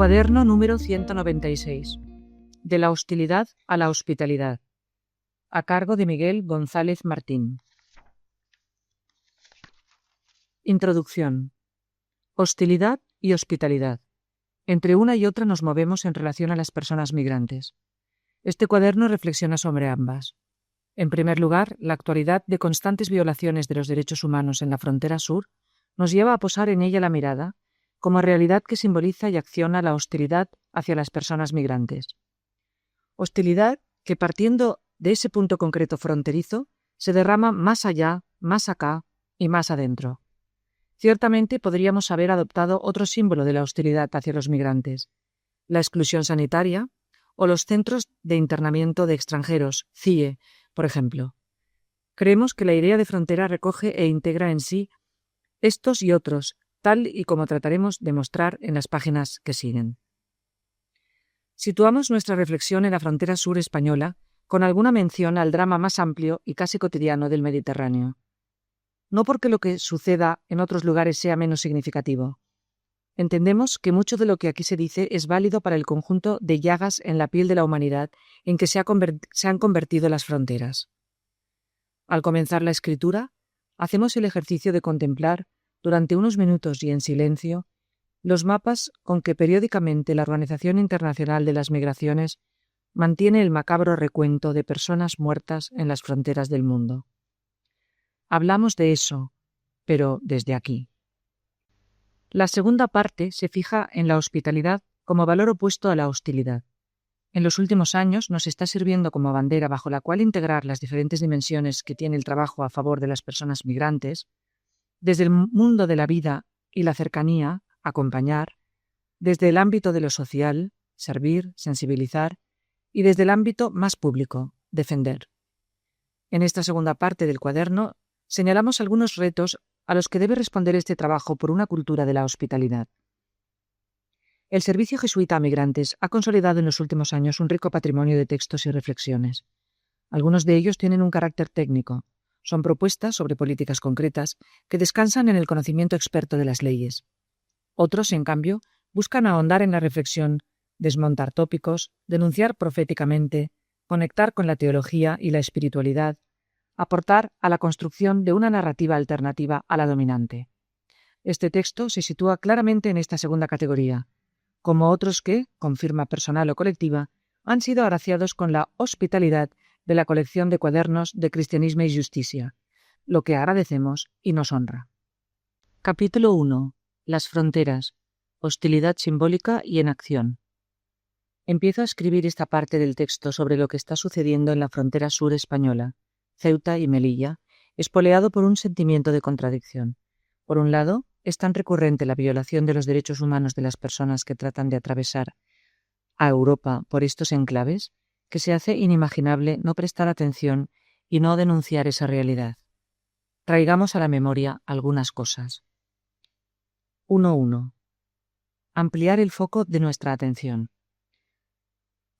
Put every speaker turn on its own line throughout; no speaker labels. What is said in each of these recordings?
Cuaderno número 196. De la hostilidad a la hospitalidad. A cargo de Miguel González Martín. Introducción. Hostilidad y hospitalidad. Entre una y otra nos movemos en relación a las personas migrantes. Este cuaderno reflexiona sobre ambas. En primer lugar, la actualidad de constantes violaciones de los derechos humanos en la frontera sur nos lleva a posar en ella la mirada como realidad que simboliza y acciona la hostilidad hacia las personas migrantes. Hostilidad que, partiendo de ese punto concreto fronterizo, se derrama más allá, más acá y más adentro. Ciertamente podríamos haber adoptado otro símbolo de la hostilidad hacia los migrantes, la exclusión sanitaria o los centros de internamiento de extranjeros, CIE, por ejemplo. Creemos que la idea de frontera recoge e integra en sí estos y otros, tal y como trataremos de mostrar en las páginas que siguen. Situamos nuestra reflexión en la frontera sur española, con alguna mención al drama más amplio y casi cotidiano del Mediterráneo. No porque lo que suceda en otros lugares sea menos significativo. Entendemos que mucho de lo que aquí se dice es válido para el conjunto de llagas en la piel de la humanidad en que se han convertido las fronteras. Al comenzar la escritura, hacemos el ejercicio de contemplar, durante unos minutos y en silencio, los mapas con que periódicamente la Organización Internacional de las Migraciones mantiene el macabro recuento de personas muertas en las fronteras del mundo. Hablamos de eso, pero desde aquí. La segunda parte se fija en la hospitalidad como valor opuesto a la hostilidad. En los últimos años nos está sirviendo como bandera bajo la cual integrar las diferentes dimensiones que tiene el trabajo a favor de las personas migrantes, desde el mundo de la vida y la cercanía, acompañar, desde el ámbito de lo social, servir, sensibilizar, y desde el ámbito más público, defender. En esta segunda parte del cuaderno señalamos algunos retos a los que debe responder este trabajo por una cultura de la hospitalidad. El Servicio Jesuita a Migrantes ha consolidado en los últimos años un rico patrimonio de textos y reflexiones. Algunos de ellos tienen un carácter técnico. Son propuestas sobre políticas concretas que descansan en el conocimiento experto de las leyes. Otros, en cambio, buscan ahondar en la reflexión, desmontar tópicos, denunciar proféticamente, conectar con la teología y la espiritualidad, aportar a la construcción de una narrativa alternativa a la dominante. Este texto se sitúa claramente en esta segunda categoría, como otros que, con firma personal o colectiva, han sido agraciados con la hospitalidad de la colección de cuadernos de Cristianisme y Justicia, lo que agradecemos y nos honra. Capítulo 1. Las fronteras. Hostilidad simbólica y en acción. Empiezo a escribir esta parte del texto sobre lo que está sucediendo en la frontera sur española, Ceuta y Melilla, espoleado por un sentimiento de contradicción. Por un lado, es tan recurrente la violación de los derechos humanos de las personas que tratan de atravesar a Europa por estos enclaves, que se hace inimaginable no prestar atención y no denunciar esa realidad. Traigamos a la memoria algunas cosas. 1.1. Ampliar el foco de nuestra atención.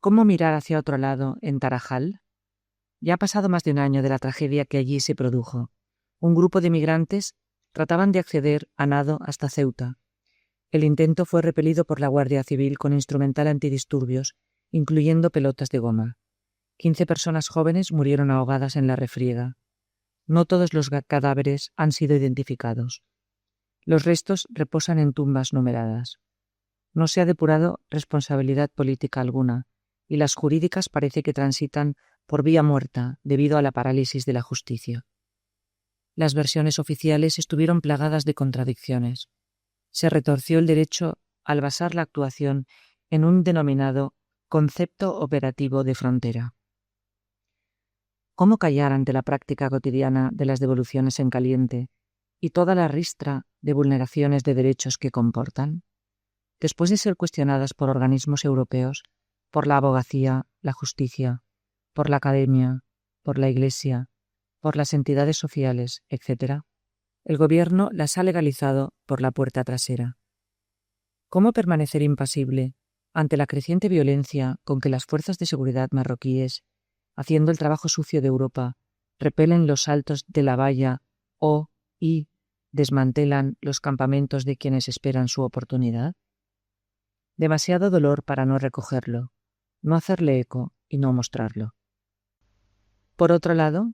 ¿Cómo mirar hacia otro lado en Tarajal? Ya ha pasado más de un año de la tragedia que allí se produjo. Un grupo de migrantes trataban de acceder a nado hasta Ceuta. El intento fue repelido por la Guardia Civil con instrumental antidisturbios, incluyendo pelotas de goma. 15 personas jóvenes murieron ahogadas en la refriega. No todos los cadáveres han sido identificados. Los restos reposan en tumbas numeradas. No se ha depurado responsabilidad política alguna, y las jurídicas parece que transitan por vía muerta debido a la parálisis de la justicia. Las versiones oficiales estuvieron plagadas de contradicciones. Se retorció el derecho al basar la actuación en un denominado concepto operativo de frontera. ¿Cómo callar ante la práctica cotidiana de las devoluciones en caliente y toda la ristra de vulneraciones de derechos que comportan? Después de ser cuestionadas por organismos europeos, por la abogacía, la justicia, por la academia, por la Iglesia, por las entidades sociales, etc., el gobierno las ha legalizado por la puerta trasera. ¿Cómo permanecer impasible ante la creciente violencia con que las fuerzas de seguridad marroquíes, haciendo el trabajo sucio de Europa, repelen los saltos de la valla y desmantelan los campamentos de quienes esperan su oportunidad? demasiado dolor para no recogerlo, no hacerle eco y no mostrarlo. Por otro lado,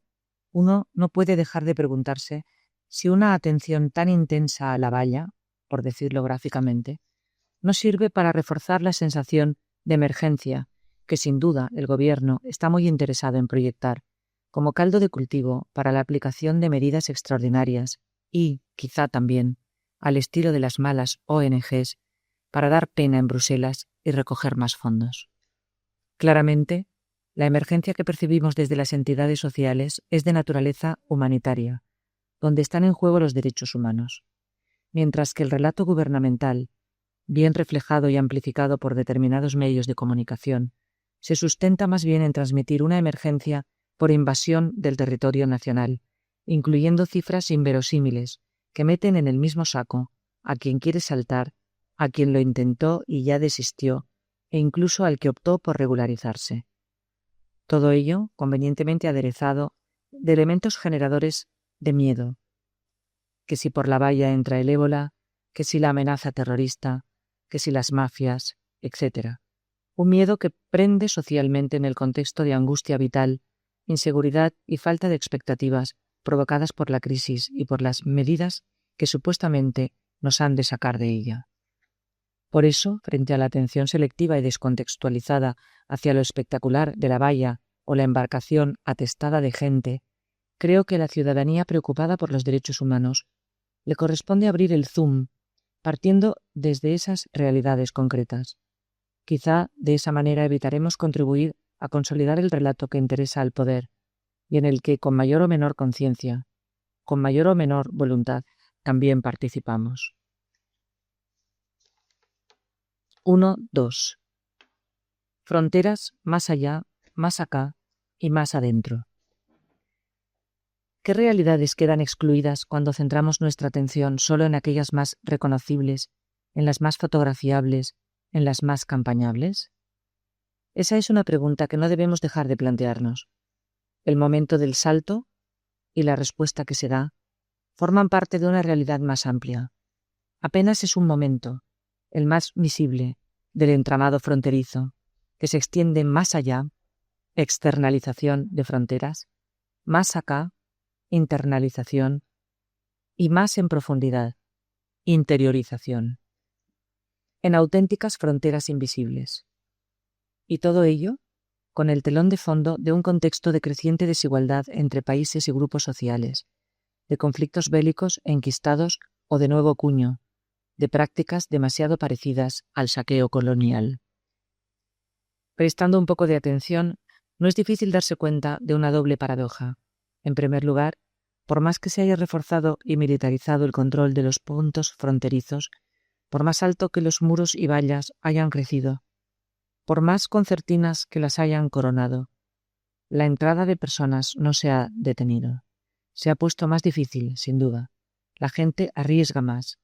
uno no puede dejar de preguntarse si una atención tan intensa a la valla, por decirlo gráficamente, no sirve para reforzar la sensación de emergencia que sin duda el Gobierno está muy interesado en proyectar como caldo de cultivo para la aplicación de medidas extraordinarias y, quizá también, al estilo de las malas ONGs, para dar pena en Bruselas y recoger más fondos. Claramente, la emergencia que percibimos desde las entidades sociales es de naturaleza humanitaria, donde están en juego los derechos humanos, mientras que el relato gubernamental, bien reflejado y amplificado por determinados medios de comunicación, se sustenta más bien en transmitir una emergencia por invasión del territorio nacional, incluyendo cifras inverosímiles que meten en el mismo saco a quien quiere saltar, a quien lo intentó y ya desistió, e incluso al que optó por regularizarse. Todo ello convenientemente aderezado de elementos generadores de miedo, que si por la valla entra el ébola, que si la amenaza terrorista, que si las mafias, etc. Un miedo que prende socialmente en el contexto de angustia vital, inseguridad y falta de expectativas provocadas por la crisis y por las medidas que supuestamente nos han de sacar de ella. Por eso, frente a la atención selectiva y descontextualizada hacia lo espectacular de la valla o la embarcación atestada de gente, creo que a la ciudadanía preocupada por los derechos humanos le corresponde abrir el zoom, partiendo desde esas realidades concretas. Quizá de esa manera evitaremos contribuir a consolidar el relato que interesa al poder y en el que, con mayor o menor conciencia, con mayor o menor voluntad, también participamos. 1.2. Fronteras más allá, más acá y más adentro. ¿Qué realidades quedan excluidas cuando centramos nuestra atención solo en aquellas más reconocibles, en las más fotografiables, en las más campañables? Esa es una pregunta que no debemos dejar de plantearnos. El momento del salto y la respuesta que se da forman parte de una realidad más amplia. Apenas es un momento, el más visible, del entramado fronterizo, que se extiende más allá, externalización de fronteras, más acá, internalización, y más en profundidad, interiorización, en auténticas fronteras invisibles. Y todo ello con el telón de fondo de un contexto de creciente desigualdad entre países y grupos sociales, de conflictos bélicos enquistados o de nuevo cuño, de prácticas demasiado parecidas al saqueo colonial. Prestando un poco de atención, no es difícil darse cuenta de una doble paradoja. En primer lugar, por más que se haya reforzado y militarizado el control de los puntos fronterizos, por más alto que los muros y vallas hayan crecido, por más concertinas que las hayan coronado, la entrada de personas no se ha detenido. Se ha puesto más difícil, sin duda. La gente arriesga más.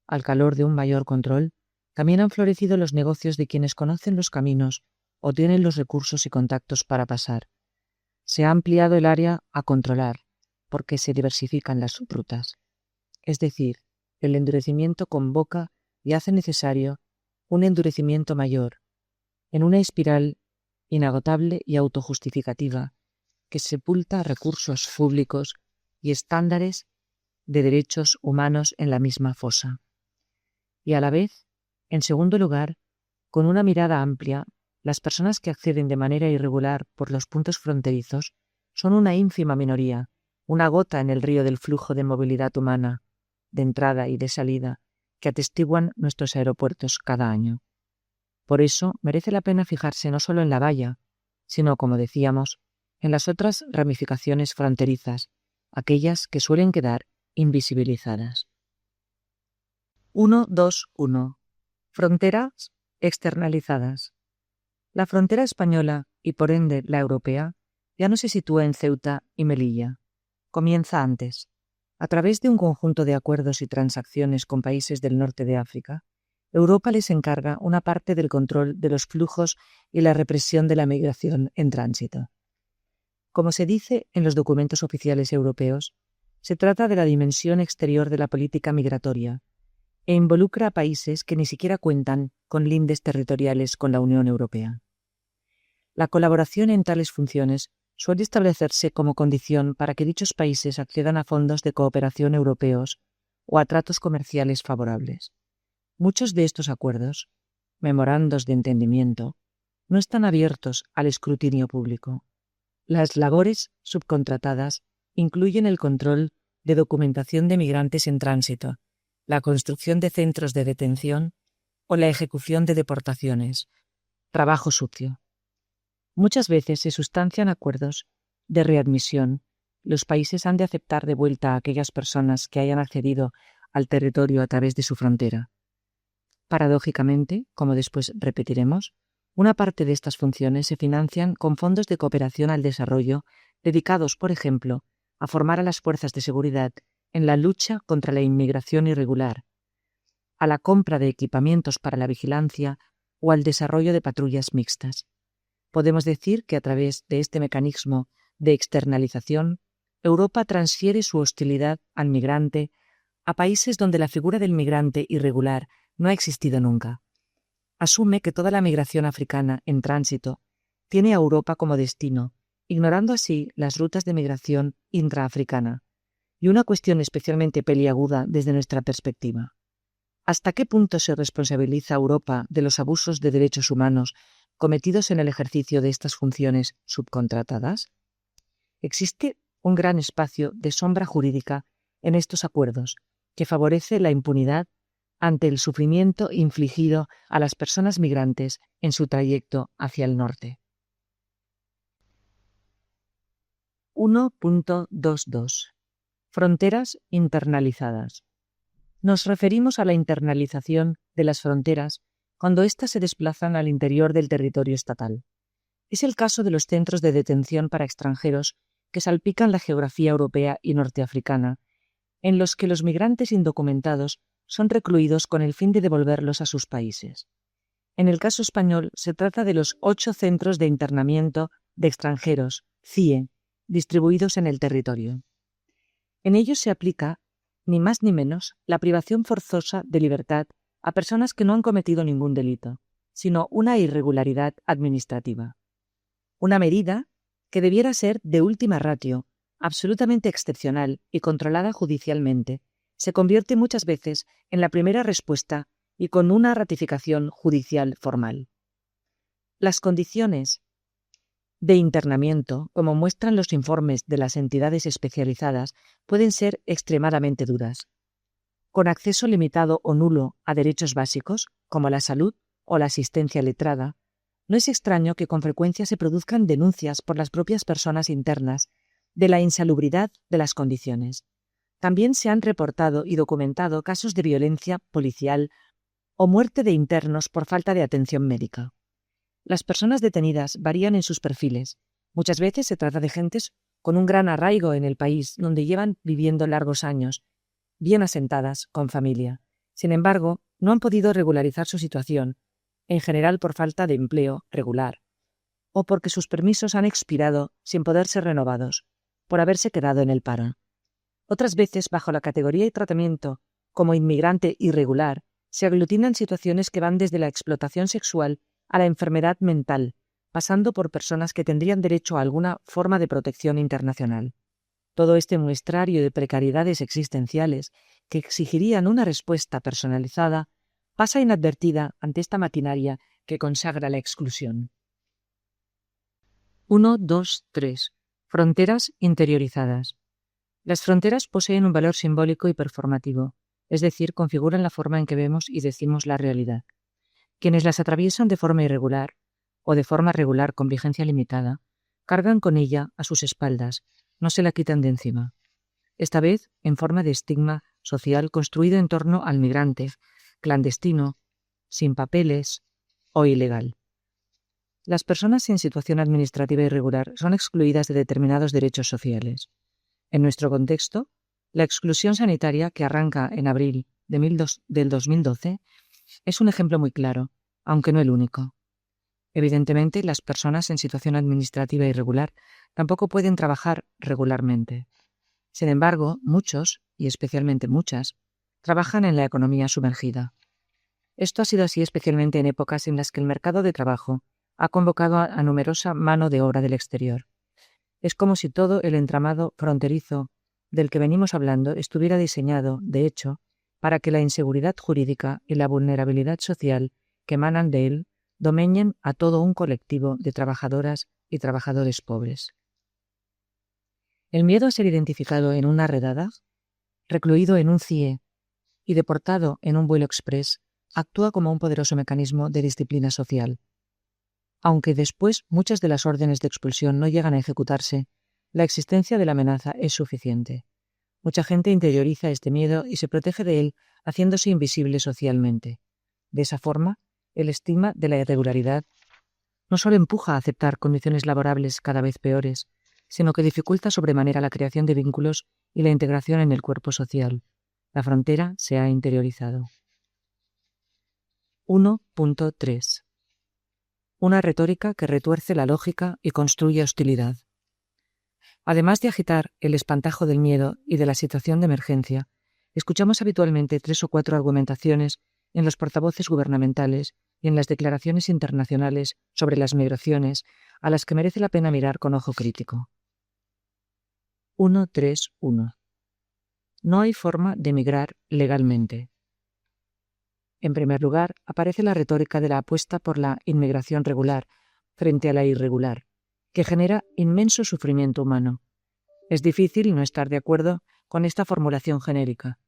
Al calor de un mayor control, también han florecido los negocios de quienes conocen los caminos o tienen los recursos y contactos para pasar. Se ha ampliado el área a controlar, porque se diversifican las rutas. Es decir, el endurecimiento convoca y hace necesario un endurecimiento mayor, en una espiral inagotable y autojustificativa que sepulta recursos públicos y estándares de derechos humanos en la misma fosa. Y a la vez, en segundo lugar, con una mirada amplia, las personas que acceden de manera irregular por los puntos fronterizos son una ínfima minoría, una gota en el río del flujo de movilidad humana, de entrada y de salida, que atestiguan nuestros aeropuertos cada año. Por eso merece la pena fijarse no solo en la valla, sino, como decíamos, en las otras ramificaciones fronterizas, aquellas que suelen quedar invisibilizadas. 1.2.1. Fronteras externalizadas. La frontera española, y por ende la europea, ya no se sitúa en Ceuta y Melilla. Comienza antes. A través de un conjunto de acuerdos y transacciones con países del norte de África, Europa les encarga una parte del control de los flujos y la represión de la migración en tránsito. Como se dice en los documentos oficiales europeos, se trata de la dimensión exterior de la política migratoria, e involucra a países que ni siquiera cuentan con lindes territoriales con la Unión Europea. La colaboración en tales funciones suele establecerse como condición para que dichos países accedan a fondos de cooperación europeos o a tratos comerciales favorables. Muchos de estos acuerdos, memorandos de entendimiento, no están abiertos al escrutinio público. Las labores subcontratadas incluyen el control de documentación de migrantes en tránsito, la construcción de centros de detención o la ejecución de deportaciones, trabajo sucio. Muchas veces se sustancian acuerdos de readmisión. Los países han de aceptar de vuelta a aquellas personas que hayan accedido al territorio a través de su frontera. Paradójicamente, como después repetiremos, una parte de estas funciones se financian con fondos de cooperación al desarrollo dedicados, por ejemplo, a formar a las fuerzas de seguridad en la lucha contra la inmigración irregular, a la compra de equipamientos para la vigilancia o al desarrollo de patrullas mixtas. Podemos decir que a través de este mecanismo de externalización, Europa transfiere su hostilidad al migrante a países donde la figura del migrante irregular no ha existido nunca. Asume que toda la migración africana en tránsito tiene a Europa como destino, ignorando así las rutas de migración intraafricana. Y una cuestión especialmente peliaguda desde nuestra perspectiva: ¿hasta qué punto se responsabiliza a Europa de los abusos de derechos humanos cometidos en el ejercicio de estas funciones subcontratadas? Existe un gran espacio de sombra jurídica en estos acuerdos que favorece la impunidad ante el sufrimiento infligido a las personas migrantes en su trayecto hacia el norte. 1.22. Fronteras internalizadas. Nos referimos a la internalización de las fronteras cuando éstas se desplazan al interior del territorio estatal. Es el caso de los centros de detención para extranjeros que salpican la geografía europea y norteafricana, en los que los migrantes indocumentados son recluidos con el fin de devolverlos a sus países. En el caso español se trata de los 8 centros de internamiento de extranjeros, CIE, distribuidos en el territorio. En ellos se aplica, ni más ni menos, la privación forzosa de libertad a personas que no han cometido ningún delito, sino una irregularidad administrativa. Una medida que debiera ser de última ratio, absolutamente excepcional y controlada judicialmente, se convierte muchas veces en la primera respuesta y con una ratificación judicial formal. Las condiciones de internamiento, como muestran los informes de las entidades especializadas, pueden ser extremadamente duras. Con acceso limitado o nulo a derechos básicos, como la salud o la asistencia letrada, no es extraño que con frecuencia se produzcan denuncias por las propias personas internas de la insalubridad de las condiciones. También se han reportado y documentado casos de violencia policial o muerte de internos por falta de atención médica. Las personas detenidas varían en sus perfiles. Muchas veces se trata de gentes con un gran arraigo en el país donde llevan viviendo largos años, bien asentadas, con familia. Sin embargo, no han podido regularizar su situación, en general por falta de empleo regular, o porque sus permisos han expirado sin poder ser renovados, por haberse quedado en el paro. Otras veces, bajo la categoría y tratamiento como inmigrante irregular, se aglutinan situaciones que van desde la explotación sexual a la enfermedad mental, pasando por personas que tendrían derecho a alguna forma de protección internacional. Todo este muestrario de precariedades existenciales que exigirían una respuesta personalizada pasa inadvertida ante esta maquinaria que consagra la exclusión. 1, 2, 3. Fronteras interiorizadas. Las fronteras poseen un valor simbólico y performativo, es decir, configuran la forma en que vemos y decimos la realidad. Quienes las atraviesan de forma irregular o de forma regular con vigencia limitada, cargan con ella a sus espaldas, no se la quitan de encima. Esta vez en forma de estigma social construido en torno al migrante, clandestino, sin papeles o ilegal. Las personas en situación administrativa irregular son excluidas de determinados derechos sociales. En nuestro contexto, la exclusión sanitaria, que arranca en abril del 2012, es un ejemplo muy claro, aunque no el único. Evidentemente, las personas en situación administrativa irregular tampoco pueden trabajar regularmente. Sin embargo, muchos, y especialmente muchas, trabajan en la economía sumergida. Esto ha sido así especialmente en épocas en las que el mercado de trabajo ha convocado a numerosa mano de obra del exterior. Es como si todo el entramado fronterizo del que venimos hablando estuviera diseñado, de hecho, para que la inseguridad jurídica y la vulnerabilidad social que emanan de él domeñen a todo un colectivo de trabajadoras y trabajadores pobres. El miedo a ser identificado en una redada, recluido en un CIE y deportado en un vuelo express, actúa como un poderoso mecanismo de disciplina social. Aunque después muchas de las órdenes de expulsión no llegan a ejecutarse, la existencia de la amenaza es suficiente. Mucha gente interioriza este miedo y se protege de él haciéndose invisible socialmente. De esa forma, el estigma de la irregularidad no solo empuja a aceptar condiciones laborables cada vez peores, sino que dificulta sobremanera la creación de vínculos y la integración en el cuerpo social. La frontera se ha interiorizado. 1.3. Una retórica que retuerce la lógica y construye hostilidad. Además de agitar el espantajo del miedo y de la situación de emergencia, escuchamos habitualmente 3 o 4 argumentaciones en los portavoces gubernamentales y en las declaraciones internacionales sobre las migraciones a las que merece la pena mirar con ojo crítico. 1.3.1. No hay forma de migrar legalmente. En primer lugar, aparece la retórica de la apuesta por la inmigración regular frente a la irregular, que genera inmenso sufrimiento humano. Es difícil no estar de acuerdo con esta formulación genérica.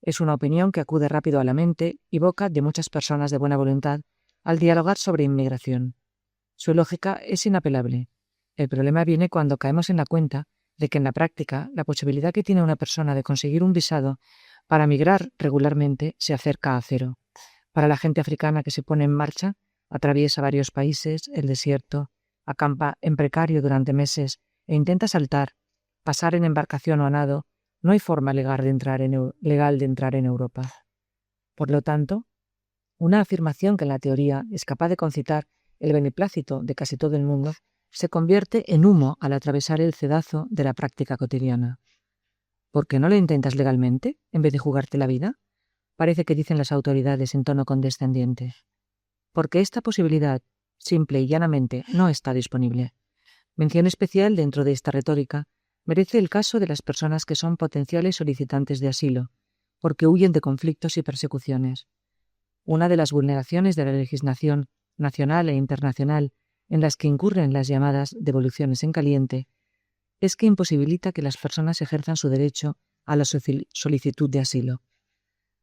Es una opinión que acude rápido a la mente y boca de muchas personas de buena voluntad al dialogar sobre inmigración. Su lógica es inapelable. El problema viene cuando caemos en la cuenta de que en la práctica la posibilidad que tiene una persona de conseguir un visado para migrar regularmente se acerca a cero. Para la gente africana que se pone en marcha, atraviesa varios países, el desierto, acampa en precario durante meses e intenta saltar, pasar en embarcación o a nado, no hay forma legal de entrar en Europa. Por lo tanto, una afirmación que en la teoría es capaz de concitar el beneplácito de casi todo el mundo se convierte en humo al atravesar el cedazo de la práctica cotidiana. ¿Por qué no lo intentas legalmente en vez de jugarte la vida? Parece que dicen las autoridades en tono condescendiente. Porque esta posibilidad, simple y llanamente, no está disponible. Mención especial dentro de esta retórica merece el caso de las personas que son potenciales solicitantes de asilo, porque huyen de conflictos y persecuciones. Una de las vulneraciones de la legislación nacional e internacional en las que incurren las llamadas devoluciones en caliente es que imposibilita que las personas ejerzan su derecho a la solicitud de asilo.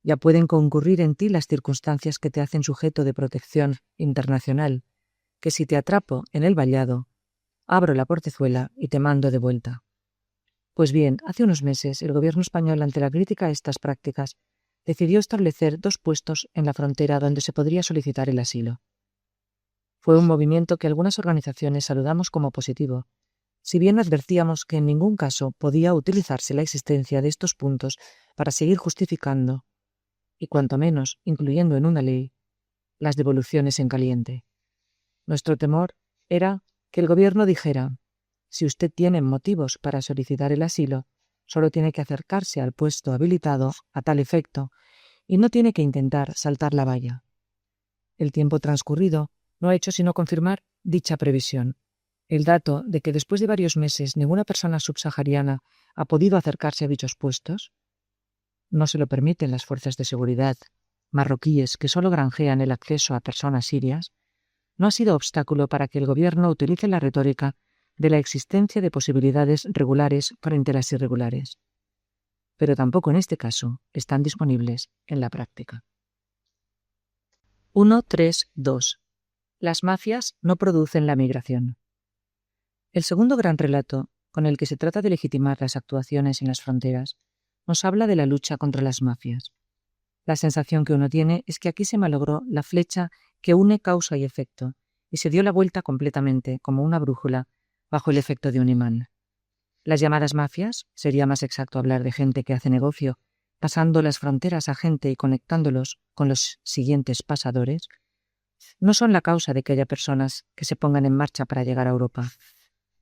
Ya pueden concurrir en ti las circunstancias que te hacen sujeto de protección internacional, que si te atrapo en el vallado, abro la portezuela y te mando de vuelta. Pues bien, hace unos meses el gobierno español, ante la crítica a estas prácticas, decidió establecer 2 puestos en la frontera donde se podría solicitar el asilo. Fue un movimiento que algunas organizaciones saludamos como positivo, si bien advertíamos que en ningún caso podía utilizarse la existencia de estos puntos para seguir justificando, y cuanto menos incluyendo en una ley, las devoluciones en caliente. Nuestro temor era que el gobierno dijera: si usted tiene motivos para solicitar el asilo, solo tiene que acercarse al puesto habilitado a tal efecto y no tiene que intentar saltar la valla. El tiempo transcurrido no ha hecho sino confirmar dicha previsión. El dato de que después de varios meses ninguna persona subsahariana ha podido acercarse a dichos puestos no se lo permiten las fuerzas de seguridad marroquíes que solo granjean el acceso a personas sirias, no ha sido obstáculo para que el gobierno utilice la retórica de la existencia de posibilidades regulares frente a las irregulares. Pero tampoco en este caso están disponibles en la práctica. 1.3.2. Las mafias no producen la migración. El segundo gran relato, con el que se trata de legitimar las actuaciones en las fronteras, nos habla de la lucha contra las mafias. La sensación que uno tiene es que aquí se malogró la flecha que une causa y efecto, y se dio la vuelta completamente, como una brújula, bajo el efecto de un imán. Las llamadas mafias, sería más exacto hablar de gente que hace negocio, pasando las fronteras a gente y conectándolos con los siguientes pasadores, no son la causa de que haya personas que se pongan en marcha para llegar a Europa.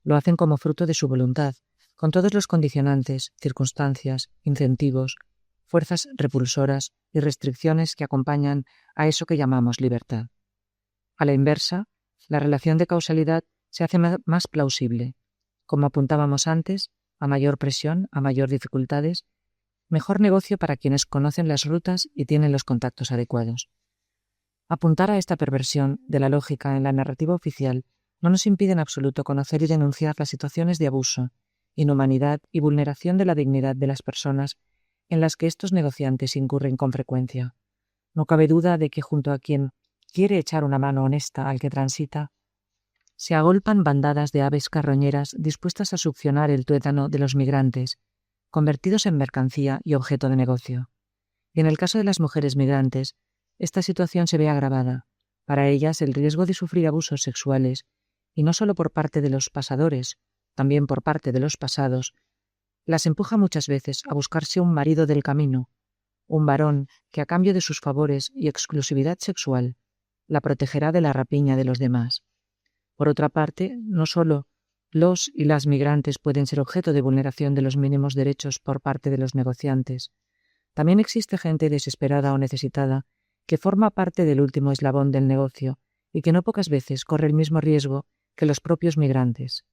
Lo hacen como fruto de su voluntad, con todos los condicionantes, circunstancias, incentivos, fuerzas repulsoras y restricciones que acompañan a eso que llamamos libertad. A la inversa, la relación de causalidad se hace más plausible. Como apuntábamos antes, a mayor presión, a mayor dificultades, mejor negocio para quienes conocen las rutas y tienen los contactos adecuados. Apuntar a esta perversión de la lógica en la narrativa oficial no nos impide en absoluto conocer y denunciar las situaciones de abuso, inhumanidad y vulneración de la dignidad de las personas en las que estos negociantes incurren con frecuencia. No cabe duda de que junto a quien quiere echar una mano honesta al que transita, se agolpan bandadas de aves carroñeras dispuestas a succionar el tuétano de los migrantes, convertidos en mercancía y objeto de negocio. Y en el caso de las mujeres migrantes, esta situación se ve agravada. Para ellas, el riesgo de sufrir abusos sexuales, y no solo por parte de los pasadores, también por parte de los pasados, las empuja muchas veces a buscarse un marido del camino, un varón que a cambio de sus favores y exclusividad sexual, la protegerá de la rapiña de los demás. Por otra parte, no solo los y las migrantes pueden ser objeto de vulneración de los mínimos derechos por parte de los negociantes. También existe gente desesperada o necesitada que forma parte del último eslabón del negocio y que no pocas veces corre el mismo riesgo que los propios migrantes.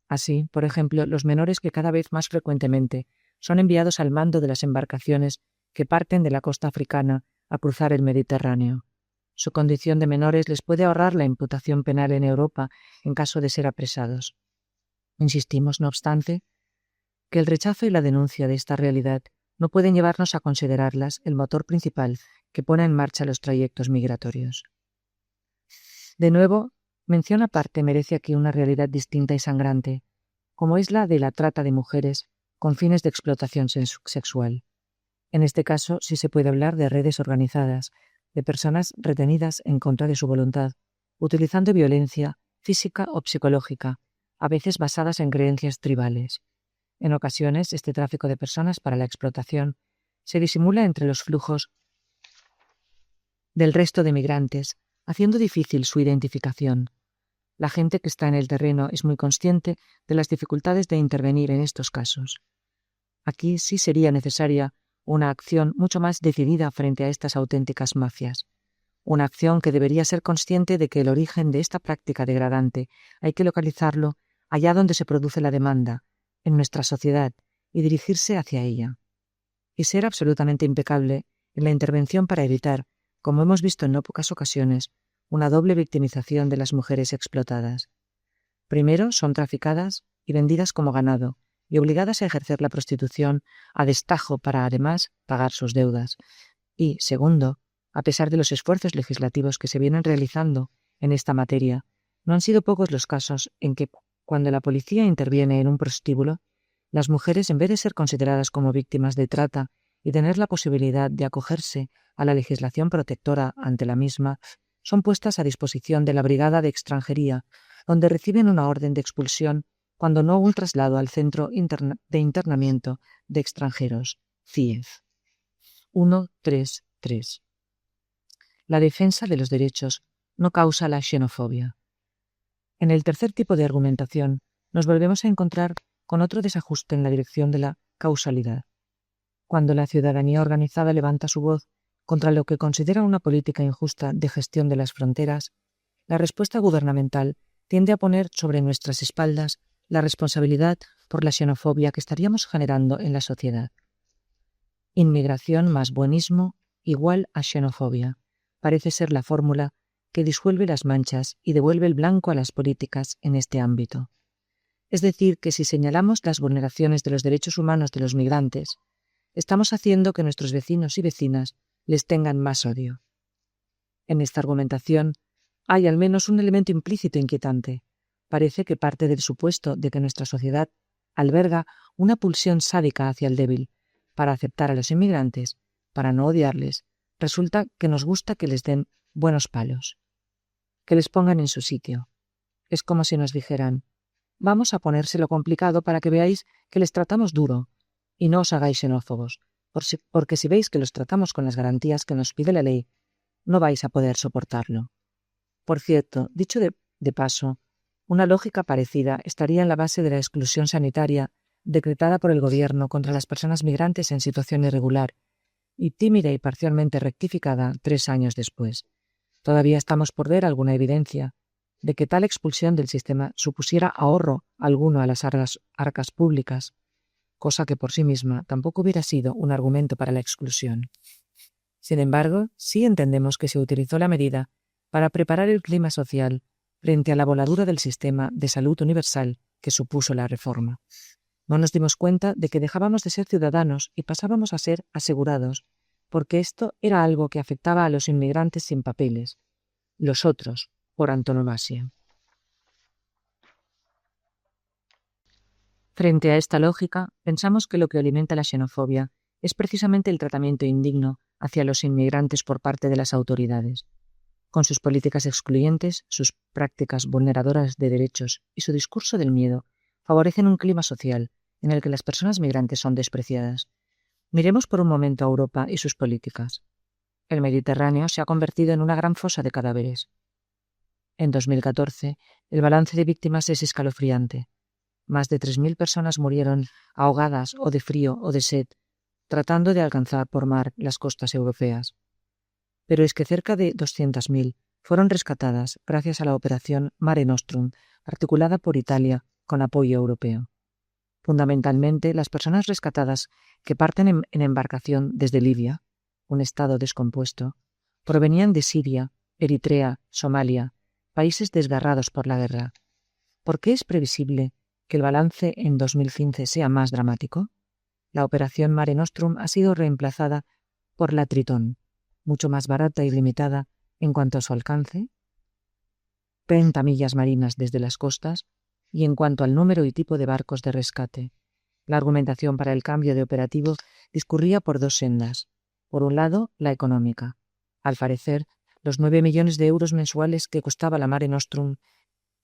Así, por ejemplo, los menores que cada vez más frecuentemente son enviados al mando de las embarcaciones que parten de la costa africana a cruzar el Mediterráneo. Su condición de menores les puede ahorrar la imputación penal en Europa en caso de ser apresados. Insistimos, no obstante, que el rechazo y la denuncia de esta realidad no pueden llevarnos a considerarlas el motor principal que pone en marcha los trayectos migratorios. De nuevo, mención aparte merece aquí una realidad distinta y sangrante, como es la de la trata de mujeres con fines de explotación sexual. En este caso, sí se puede hablar de redes organizadas, de personas retenidas en contra de su voluntad, utilizando violencia física o psicológica, a veces basadas en creencias tribales. En ocasiones, este tráfico de personas para la explotación se disimula entre los flujos del resto de migrantes, haciendo difícil su identificación. La gente que está en el terreno es muy consciente de las dificultades de intervenir en estos casos. Aquí sí sería necesaria una acción mucho más decidida frente a estas auténticas mafias. Una acción que debería ser consciente de que el origen de esta práctica degradante hay que localizarlo allá donde se produce la demanda, en nuestra sociedad, y dirigirse hacia ella. Y ser absolutamente impecable en la intervención para evitar, como hemos visto en no pocas ocasiones, una doble victimización de las mujeres explotadas. Primero, son traficadas y vendidas como ganado, y obligadas a ejercer la prostitución a destajo para, además, pagar sus deudas. Y, segundo, a pesar de los esfuerzos legislativos que se vienen realizando en esta materia, no han sido pocos los casos en que, cuando la policía interviene en un prostíbulo, las mujeres, en vez de ser consideradas como víctimas de trata y tener la posibilidad de acogerse a la legislación protectora ante la misma, son puestas a disposición de la Brigada de Extranjería, donde reciben una orden de expulsión, cuando no un traslado al Centro de Internamiento de Extranjeros, CIEF. 133. La defensa de los derechos no causa la xenofobia. En el tercer tipo de argumentación, nos volvemos a encontrar con otro desajuste en la dirección de la causalidad. Cuando la ciudadanía organizada levanta su voz contra lo que considera una política injusta de gestión de las fronteras, la respuesta gubernamental tiende a poner sobre nuestras espaldas la responsabilidad por la xenofobia que estaríamos generando en la sociedad. Inmigración más buenismo igual a xenofobia. Parece ser la fórmula que disuelve las manchas y devuelve el blanco a las políticas en este ámbito. Es decir, que si señalamos las vulneraciones de los derechos humanos de los migrantes, estamos haciendo que nuestros vecinos y vecinas les tengan más odio. En esta argumentación hay al menos un elemento implícito inquietante. Parece que parte del supuesto de que nuestra sociedad alberga una pulsión sádica hacia el débil. Para aceptar a los inmigrantes, para no odiarles, resulta que nos gusta que les den buenos palos, que les pongan en su sitio. Es como si nos dijeran: vamos a ponérselo complicado para que veáis que les tratamos duro, y no os hagáis xenófobos, porque si veis que los tratamos con las garantías que nos pide la ley, no vais a poder soportarlo. Por cierto, dicho de paso, una lógica parecida estaría en la base de la exclusión sanitaria decretada por el gobierno contra las personas migrantes en situación irregular, y tímida y parcialmente rectificada 3 años después. Todavía estamos por ver alguna evidencia de que tal expulsión del sistema supusiera ahorro alguno a las arcas públicas, cosa que por sí misma tampoco hubiera sido un argumento para la exclusión. Sin embargo, sí entendemos que se utilizó la medida para preparar el clima social frente a la voladura del sistema de salud universal que supuso la reforma. No nos dimos cuenta de que dejábamos de ser ciudadanos y pasábamos a ser asegurados, porque esto era algo que afectaba a los inmigrantes sin papeles, los otros, por antonomasia. Frente a esta lógica, pensamos que lo que alimenta la xenofobia es precisamente el tratamiento indigno hacia los inmigrantes por parte de las autoridades. Con sus políticas excluyentes, sus prácticas vulneradoras de derechos y su discurso del miedo, favorecen un clima social en el que las personas migrantes son despreciadas. Miremos por un momento a Europa y sus políticas. El Mediterráneo se ha convertido en una gran fosa de cadáveres. En 2014, el balance de víctimas es escalofriante. Más de 3.000 personas murieron ahogadas o de frío o de sed, tratando de alcanzar por mar las costas europeas. Pero es que cerca de 200.000 fueron rescatadas gracias a la operación Mare Nostrum, articulada por Italia con apoyo europeo. Fundamentalmente, las personas rescatadas que parten en embarcación desde Libia, un estado descompuesto, provenían de Siria, Eritrea, Somalia, países desgarrados por la guerra. ¿Por qué es previsible que el balance en 2015 sea más dramático? La operación Mare Nostrum ha sido reemplazada por la Tritón, mucho más barata y limitada en cuanto a su alcance, 30 millas marinas desde las costas, y en cuanto al número y tipo de barcos de rescate. La argumentación para el cambio de operativo discurría por 2 sendas. Por un lado, la económica. Al parecer, los 9 millones de euros mensuales que costaba la Mare Nostrum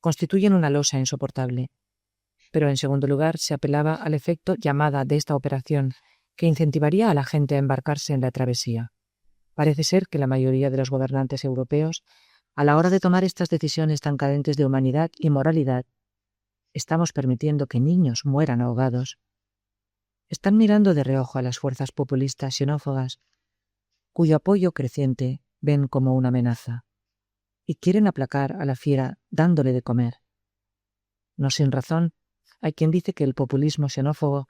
constituyen una losa insoportable. Pero en segundo lugar, se apelaba al efecto llamada de esta operación, que incentivaría a la gente a embarcarse en la travesía. Parece ser que la mayoría de los gobernantes europeos, a la hora de tomar estas decisiones tan carentes de humanidad y moralidad, estamos permitiendo que niños mueran ahogados. Están mirando de reojo a las fuerzas populistas xenófobas, cuyo apoyo creciente ven como una amenaza, y quieren aplacar a la fiera dándole de comer. No sin razón, hay quien dice que el populismo xenófobo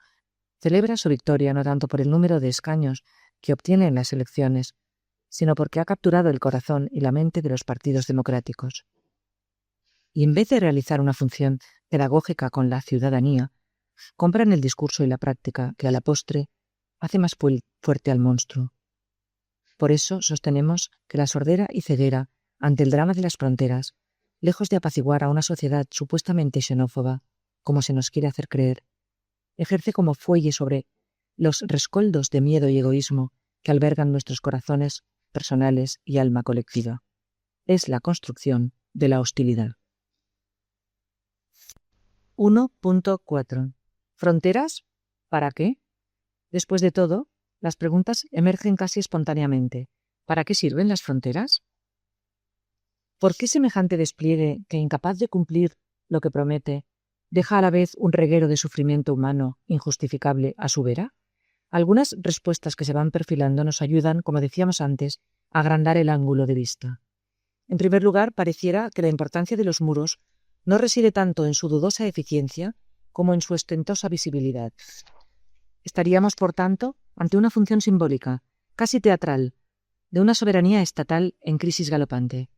celebra su victoria no tanto por el número de escaños que obtiene en las elecciones, sino porque ha capturado el corazón y la mente de los partidos democráticos. Y en vez de realizar una función pedagógica con la ciudadanía, compran el discurso y la práctica que a la postre hace más fuerte al monstruo. Por eso sostenemos que la sordera y ceguera ante el drama de las fronteras, lejos de apaciguar a una sociedad supuestamente xenófoba, como se nos quiere hacer creer, ejerce como fuelle sobre los rescoldos de miedo y egoísmo que albergan nuestros corazones personales y alma colectiva. Es la construcción de la hostilidad. 1.4. ¿Fronteras? ¿Para qué? Después de todo, las preguntas emergen casi espontáneamente. ¿Para qué sirven las fronteras? ¿Por qué semejante despliegue que, incapaz de cumplir lo que promete, deja a la vez un reguero de sufrimiento humano injustificable a su vera? Algunas respuestas que se van perfilando nos ayudan, como decíamos antes, a agrandar el ángulo de vista. En primer lugar, pareciera que la importancia de los muros no reside tanto en su dudosa eficiencia como en su ostentosa visibilidad. Estaríamos, por tanto, ante una función simbólica, casi teatral, de una soberanía estatal en crisis galopante.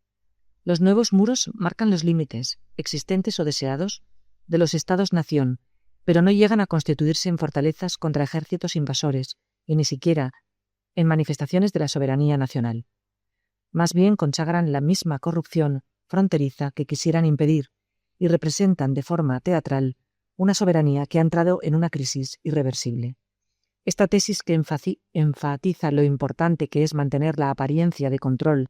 Los nuevos muros marcan los límites, existentes o deseados, de los estados-nación, pero no llegan a constituirse en fortalezas contra ejércitos invasores, y ni siquiera en manifestaciones de la soberanía nacional. Más bien consagran la misma corrupción fronteriza que quisieran impedir, y representan de forma teatral una soberanía que ha entrado en una crisis irreversible. Esta tesis que enfatiza lo importante que es mantener la apariencia de control,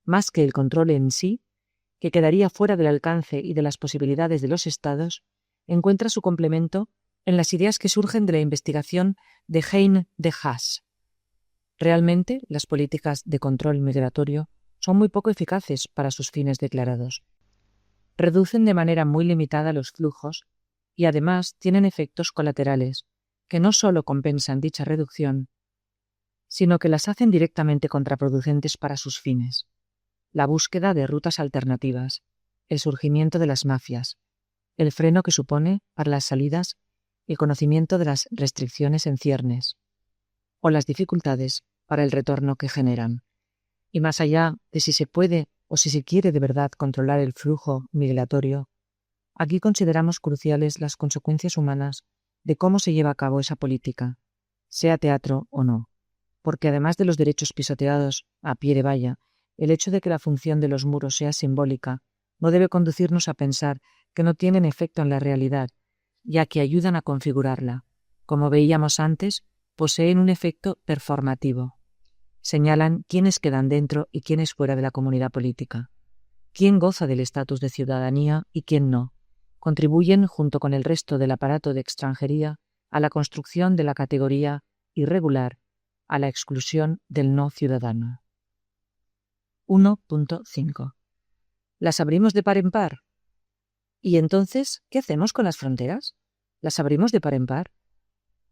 más que el control en sí, que quedaría fuera del alcance y de las posibilidades de los estados, encuentra su complemento en las ideas que surgen de la investigación de Hein de Haas. Realmente, las políticas de control migratorio son muy poco eficaces para sus fines declarados. Reducen de manera muy limitada los flujos y además tienen efectos colaterales que no solo compensan dicha reducción, sino que las hacen directamente contraproducentes para sus fines. La búsqueda de rutas alternativas, el surgimiento de las mafias, el freno que supone para las salidas, el conocimiento de las restricciones en ciernes, o las dificultades para el retorno que generan. Y más allá de si se puede o si se quiere de verdad controlar el flujo migratorio, aquí consideramos cruciales las consecuencias humanas de cómo se lleva a cabo esa política, sea teatro o no, porque además de los derechos pisoteados a pie de valla, el hecho de que la función de los muros sea simbólica no debe conducirnos a pensar que no tienen efecto en la realidad, ya que ayudan a configurarla. Como veíamos antes, poseen un efecto performativo. Señalan quiénes quedan dentro y quiénes fuera de la comunidad política, quién goza del estatus de ciudadanía y quién no. Contribuyen, junto con el resto del aparato de extranjería, a la construcción de la categoría irregular, a la exclusión del no ciudadano. 1.5. ¿Las abrimos de par en par? ¿Y entonces qué hacemos con las fronteras? ¿Las abrimos de par en par?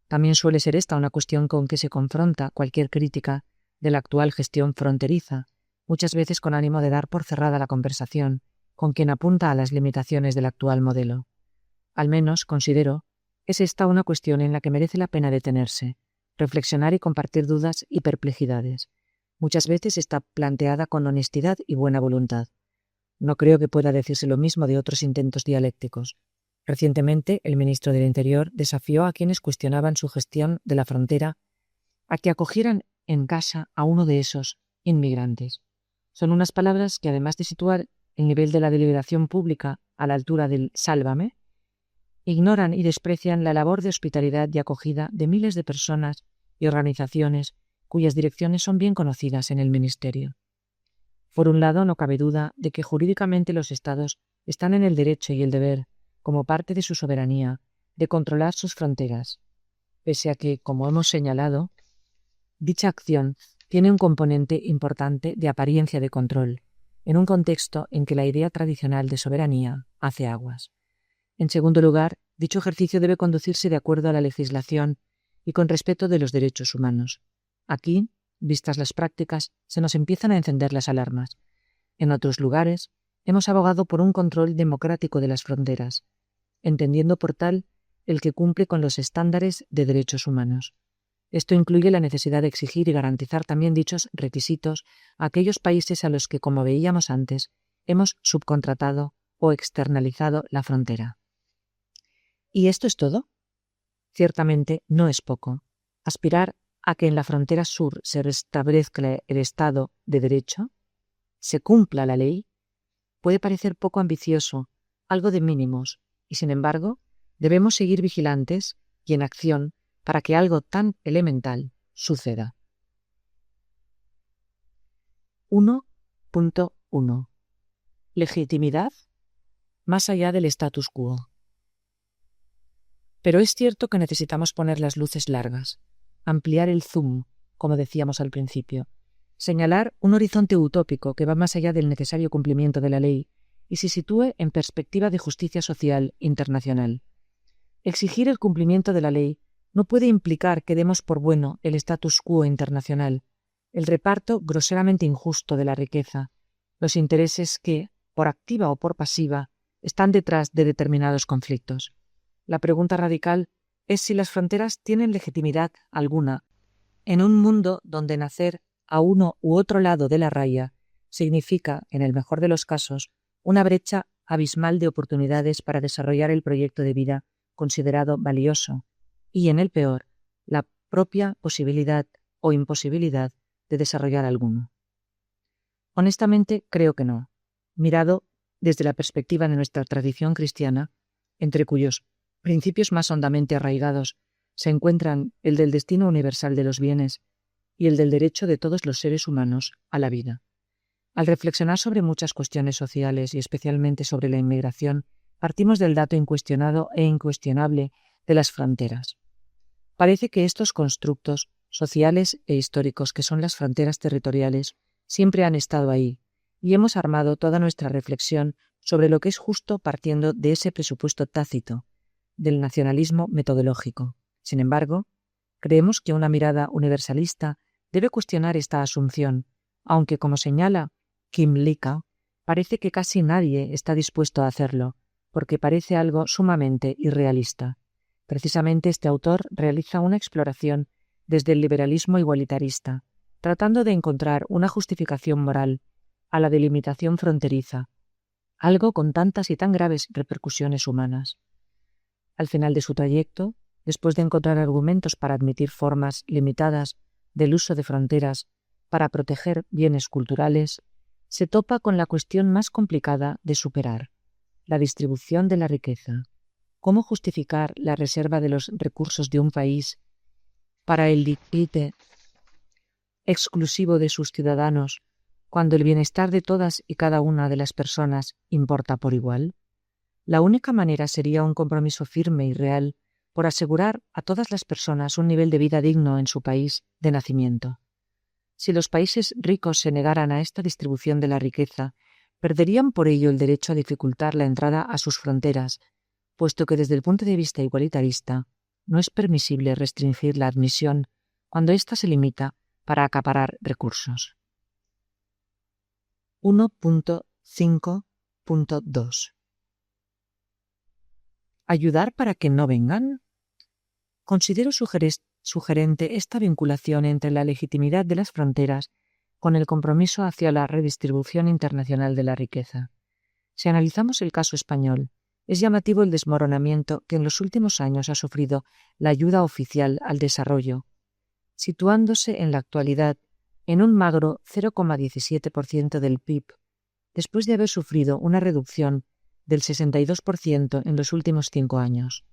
También suele ser esta una cuestión con que se confronta cualquier crítica de la actual gestión fronteriza, muchas veces con ánimo de dar por cerrada la conversación con quien apunta a las limitaciones del actual modelo. Al menos, considero, es esta una cuestión en la que merece la pena detenerse, reflexionar y compartir dudas y perplejidades. Muchas veces está planteada con honestidad y buena voluntad. No creo que pueda decirse lo mismo de otros intentos dialécticos. Recientemente, el ministro del Interior desafió a quienes cuestionaban su gestión de la frontera a que acogieran en casa a uno de esos inmigrantes. Son unas palabras que, además de situar el nivel de la deliberación pública a la altura del sálvame, ignoran y desprecian la labor de hospitalidad y acogida de miles de personas y organizaciones cuyas direcciones son bien conocidas en el Ministerio. Por un lado, no cabe duda de que jurídicamente los Estados están en el derecho y el deber, como parte de su soberanía, de controlar sus fronteras, pese a que, como hemos señalado, dicha acción tiene un componente importante de apariencia de control, en un contexto en que la idea tradicional de soberanía hace aguas. En segundo lugar, dicho ejercicio debe conducirse de acuerdo a la legislación y con respeto de los derechos humanos. Aquí, vistas las prácticas, se nos empiezan a encender las alarmas. En otros lugares, hemos abogado por un control democrático de las fronteras, entendiendo por tal el que cumple con los estándares de derechos humanos. Esto incluye la necesidad de exigir y garantizar también dichos requisitos a aquellos países a los que, como veíamos antes, hemos subcontratado o externalizado la frontera. ¿Y esto es todo? Ciertamente no es poco. Aspirar a que en la frontera sur se restablezca el Estado de Derecho, se cumpla la ley, puede parecer poco ambicioso, algo de mínimos, y sin embargo, debemos seguir vigilantes y en acción para que algo tan elemental suceda. 1.1. Legitimidad más allá del status quo. Pero es cierto que necesitamos poner las luces largas, ampliar el zoom, como decíamos al principio, señalar un horizonte utópico que va más allá del necesario cumplimiento de la ley y se sitúe en perspectiva de justicia social internacional. Exigir el cumplimiento de la ley no puede implicar que demos por bueno el status quo internacional, el reparto groseramente injusto de la riqueza, los intereses que, por activa o por pasiva, están detrás de determinados conflictos. La pregunta radical es si las fronteras tienen legitimidad alguna en un mundo donde nacer a uno u otro lado de la raya significa, en el mejor de los casos, una brecha abismal de oportunidades para desarrollar el proyecto de vida considerado valioso y, en el peor, la propia posibilidad o imposibilidad de desarrollar alguno. Honestamente, creo que no. Mirado desde la perspectiva de nuestra tradición cristiana, entre cuyos principios más hondamente arraigados se encuentran el del destino universal de los bienes y el del derecho de todos los seres humanos a la vida. Al reflexionar sobre muchas cuestiones sociales y especialmente sobre la inmigración, partimos del dato incuestionado e incuestionable de las fronteras. Parece que estos constructos sociales e históricos que son las fronteras territoriales siempre han estado ahí, y hemos armado toda nuestra reflexión sobre lo que es justo partiendo de ese presupuesto tácito, del nacionalismo metodológico. Sin embargo, creemos que una mirada universalista debe cuestionar esta asunción, aunque, como señala Kim Lika, parece que casi nadie está dispuesto a hacerlo, porque parece algo sumamente irrealista. Precisamente este autor realiza una exploración desde el liberalismo igualitarista, tratando de encontrar una justificación moral a la delimitación fronteriza, algo con tantas y tan graves repercusiones humanas. Al final de su trayecto, después de encontrar argumentos para admitir formas limitadas del uso de fronteras para proteger bienes culturales, se topa con la cuestión más complicada de superar: la distribución de la riqueza. ¿Cómo justificar la reserva de los recursos de un país para el disfrute exclusivo de sus ciudadanos, cuando el bienestar de todas y cada una de las personas importa por igual? La única manera sería un compromiso firme y real por asegurar a todas las personas un nivel de vida digno en su país de nacimiento. Si los países ricos se negaran a esta distribución de la riqueza, perderían por ello el derecho a dificultar la entrada a sus fronteras, puesto que desde el punto de vista igualitarista no es permisible restringir la admisión cuando ésta se limita para acaparar recursos. 1.5.2 ¿Ayudar para que no vengan? Considero sugerente esta vinculación entre la legitimidad de las fronteras con el compromiso hacia la redistribución internacional de la riqueza. Si analizamos el caso español, es llamativo el desmoronamiento que en los últimos años ha sufrido la ayuda oficial al desarrollo, situándose en la actualidad en un magro 0,17% del PIB, después de haber sufrido una reducción del 62% en los últimos 5 años.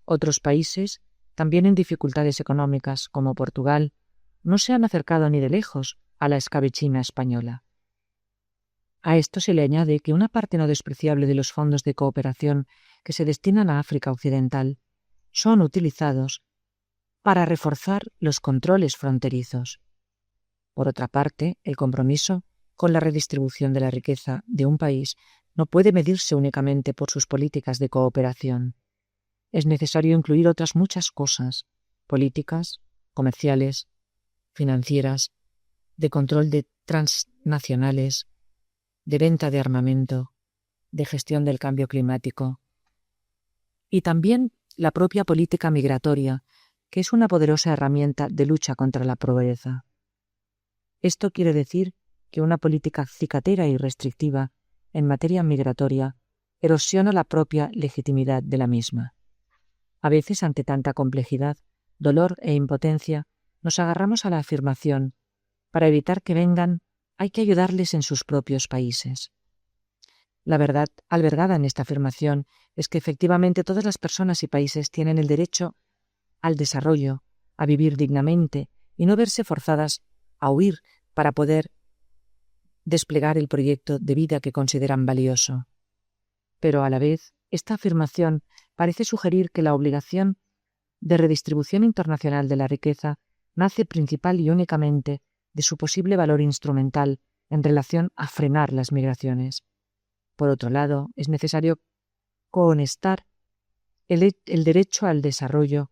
Otros países, también en dificultades económicas, como Portugal, no se han acercado ni de lejos a la escabechina española. A esto se le añade que una parte no despreciable de los fondos de cooperación que se destinan a África Occidental son utilizados para reforzar los controles fronterizos. Por otra parte, el compromiso con la redistribución de la riqueza de un país no puede medirse únicamente por sus políticas de cooperación. Es necesario incluir otras muchas cosas: políticas, comerciales, financieras, de control de transnacionales, de venta de armamento, de gestión del cambio climático, y también la propia política migratoria, que es una poderosa herramienta de lucha contra la pobreza. Esto quiere decir que una política cicatera y restrictiva en materia migratoria erosiona la propia legitimidad de la misma. A veces, ante tanta complejidad, dolor e impotencia, nos agarramos a la afirmación: para evitar que vengan, hay que ayudarles en sus propios países. La verdad albergada en esta afirmación es que efectivamente todas las personas y países tienen el derecho al desarrollo, a vivir dignamente y no verse forzadas a huir para poder desplegar el proyecto de vida que consideran valioso. Pero a la vez, esta afirmación parece sugerir que la obligación de redistribución internacional de la riqueza nace principal y únicamente de su posible valor instrumental en relación a frenar las migraciones. Por otro lado, es necesario conectar el derecho al desarrollo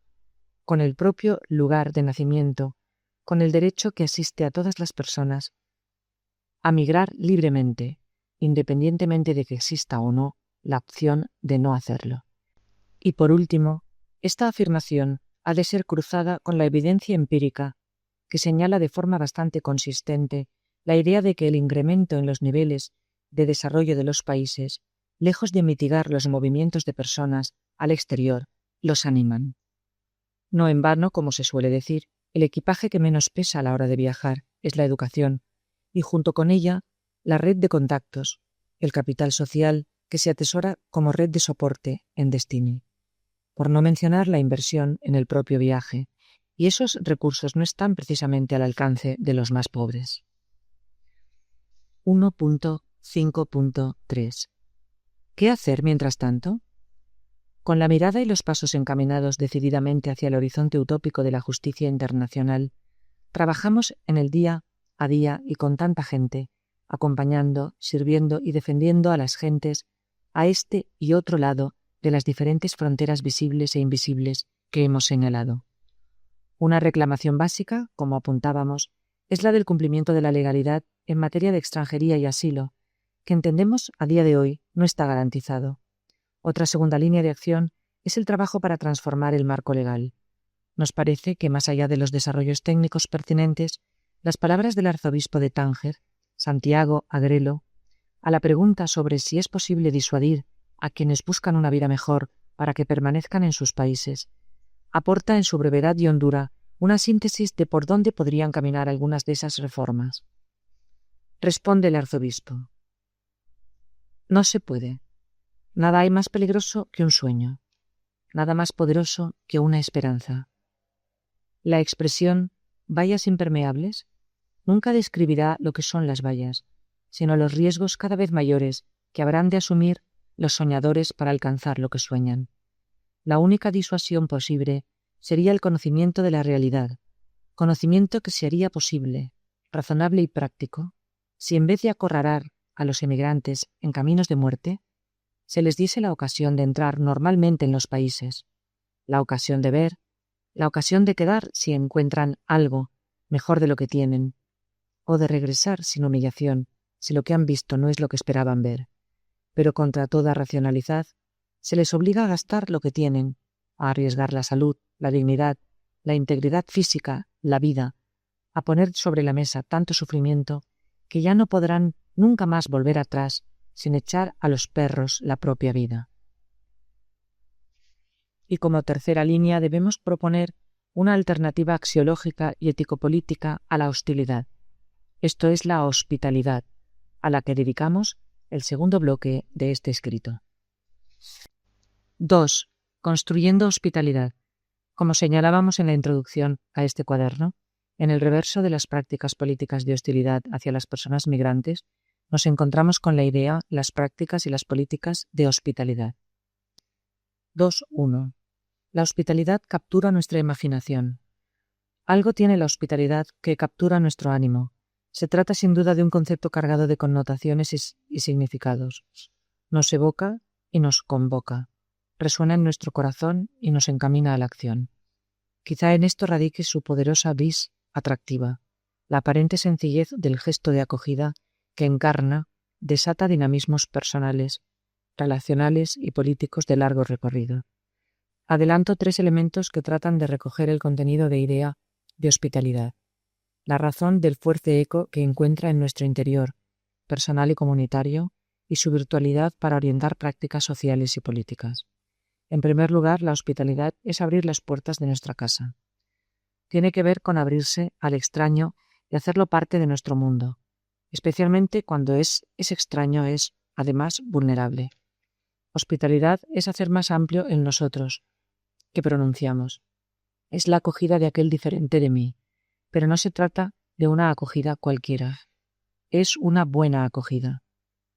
con el propio lugar de nacimiento, con el derecho que asiste a todas las personas a migrar libremente, independientemente de que exista o no la opción de no hacerlo. Y por último, esta afirmación ha de ser cruzada con la evidencia empírica que señala de forma bastante consistente la idea de que el incremento en los niveles de desarrollo de los países, lejos de mitigar los movimientos de personas al exterior, los animan. No en vano, como se suele decir, el equipaje que menos pesa a la hora de viajar es la educación, y junto con ella, la red de contactos, el capital social que se atesora como red de soporte en destino. Por no mencionar la inversión en el propio viaje, y esos recursos no están precisamente al alcance de los más pobres. 1.5.3 ¿Qué hacer mientras tanto? Con la mirada y los pasos encaminados decididamente hacia el horizonte utópico de la justicia internacional, trabajamos en el día a día y con tanta gente, acompañando, sirviendo y defendiendo a las gentes a este y otro lado de las diferentes fronteras visibles e invisibles que hemos señalado. Una reclamación básica, como apuntábamos, es la del cumplimiento de la legalidad en materia de extranjería y asilo, que entendemos a día de hoy no está garantizado. Otra segunda línea de acción es el trabajo para transformar el marco legal. Nos parece que, más allá de los desarrollos técnicos pertinentes, las palabras del arzobispo de Tánger, Santiago Agrelo, a la pregunta sobre si es posible disuadir a quienes buscan una vida mejor para que permanezcan en sus países, aporta en su brevedad y hondura una síntesis de por dónde podrían caminar algunas de esas reformas. Responde el arzobispo: no se puede. Nada hay más peligroso que un sueño, nada más poderoso que una esperanza. La expresión vallas impermeables nunca describirá lo que son las vallas, sino los riesgos cada vez mayores que habrán de asumir los soñadores para alcanzar lo que sueñan. La única disuasión posible sería el conocimiento de la realidad, conocimiento que se haría posible, razonable y práctico, si en vez de acorralar a los emigrantes en caminos de muerte, se les diese la ocasión de entrar normalmente en los países, la ocasión de ver, la ocasión de quedar si encuentran algo mejor de lo que tienen, o de regresar sin humillación si lo que han visto no es lo que esperaban ver. Pero contra toda racionalidad, se les obliga a gastar lo que tienen, a arriesgar la salud, la dignidad, la integridad física, la vida, a poner sobre la mesa tanto sufrimiento que ya no podrán nunca más volver atrás sin echar a los perros la propia vida. Y como tercera línea debemos proponer una alternativa axiológica y ético-política a la hostilidad. Esto es la hospitalidad, a la que dedicamos el segundo bloque de este escrito. 2. Construyendo hospitalidad. Como señalábamos en la introducción a este cuaderno, en el reverso de las prácticas políticas de hostilidad hacia las personas migrantes, nos encontramos con la idea, las prácticas y las políticas de hospitalidad. 2.1. La hospitalidad captura nuestra imaginación. Algo tiene la hospitalidad que captura nuestro ánimo. Se trata sin duda de un concepto cargado de connotaciones y significados. Nos evoca y nos convoca. Resuena en nuestro corazón y nos encamina a la acción. Quizá en esto radique su poderosa vis atractiva, la aparente sencillez del gesto de acogida que encarna, desata dinamismos personales, relacionales y políticos de largo recorrido. Adelanto 3 elementos que tratan de recoger el contenido de idea de hospitalidad. La razón del fuerte eco que encuentra en nuestro interior, personal y comunitario, y su virtualidad para orientar prácticas sociales y políticas. En primer lugar, la hospitalidad es abrir las puertas de nuestra casa. Tiene que ver con abrirse al extraño y hacerlo parte de nuestro mundo, especialmente cuando ese extraño es, además, vulnerable. Hospitalidad es hacer más amplio el nosotros que pronunciamos. Es la acogida de aquel diferente de mí, pero no se trata de una acogida cualquiera. Es una buena acogida.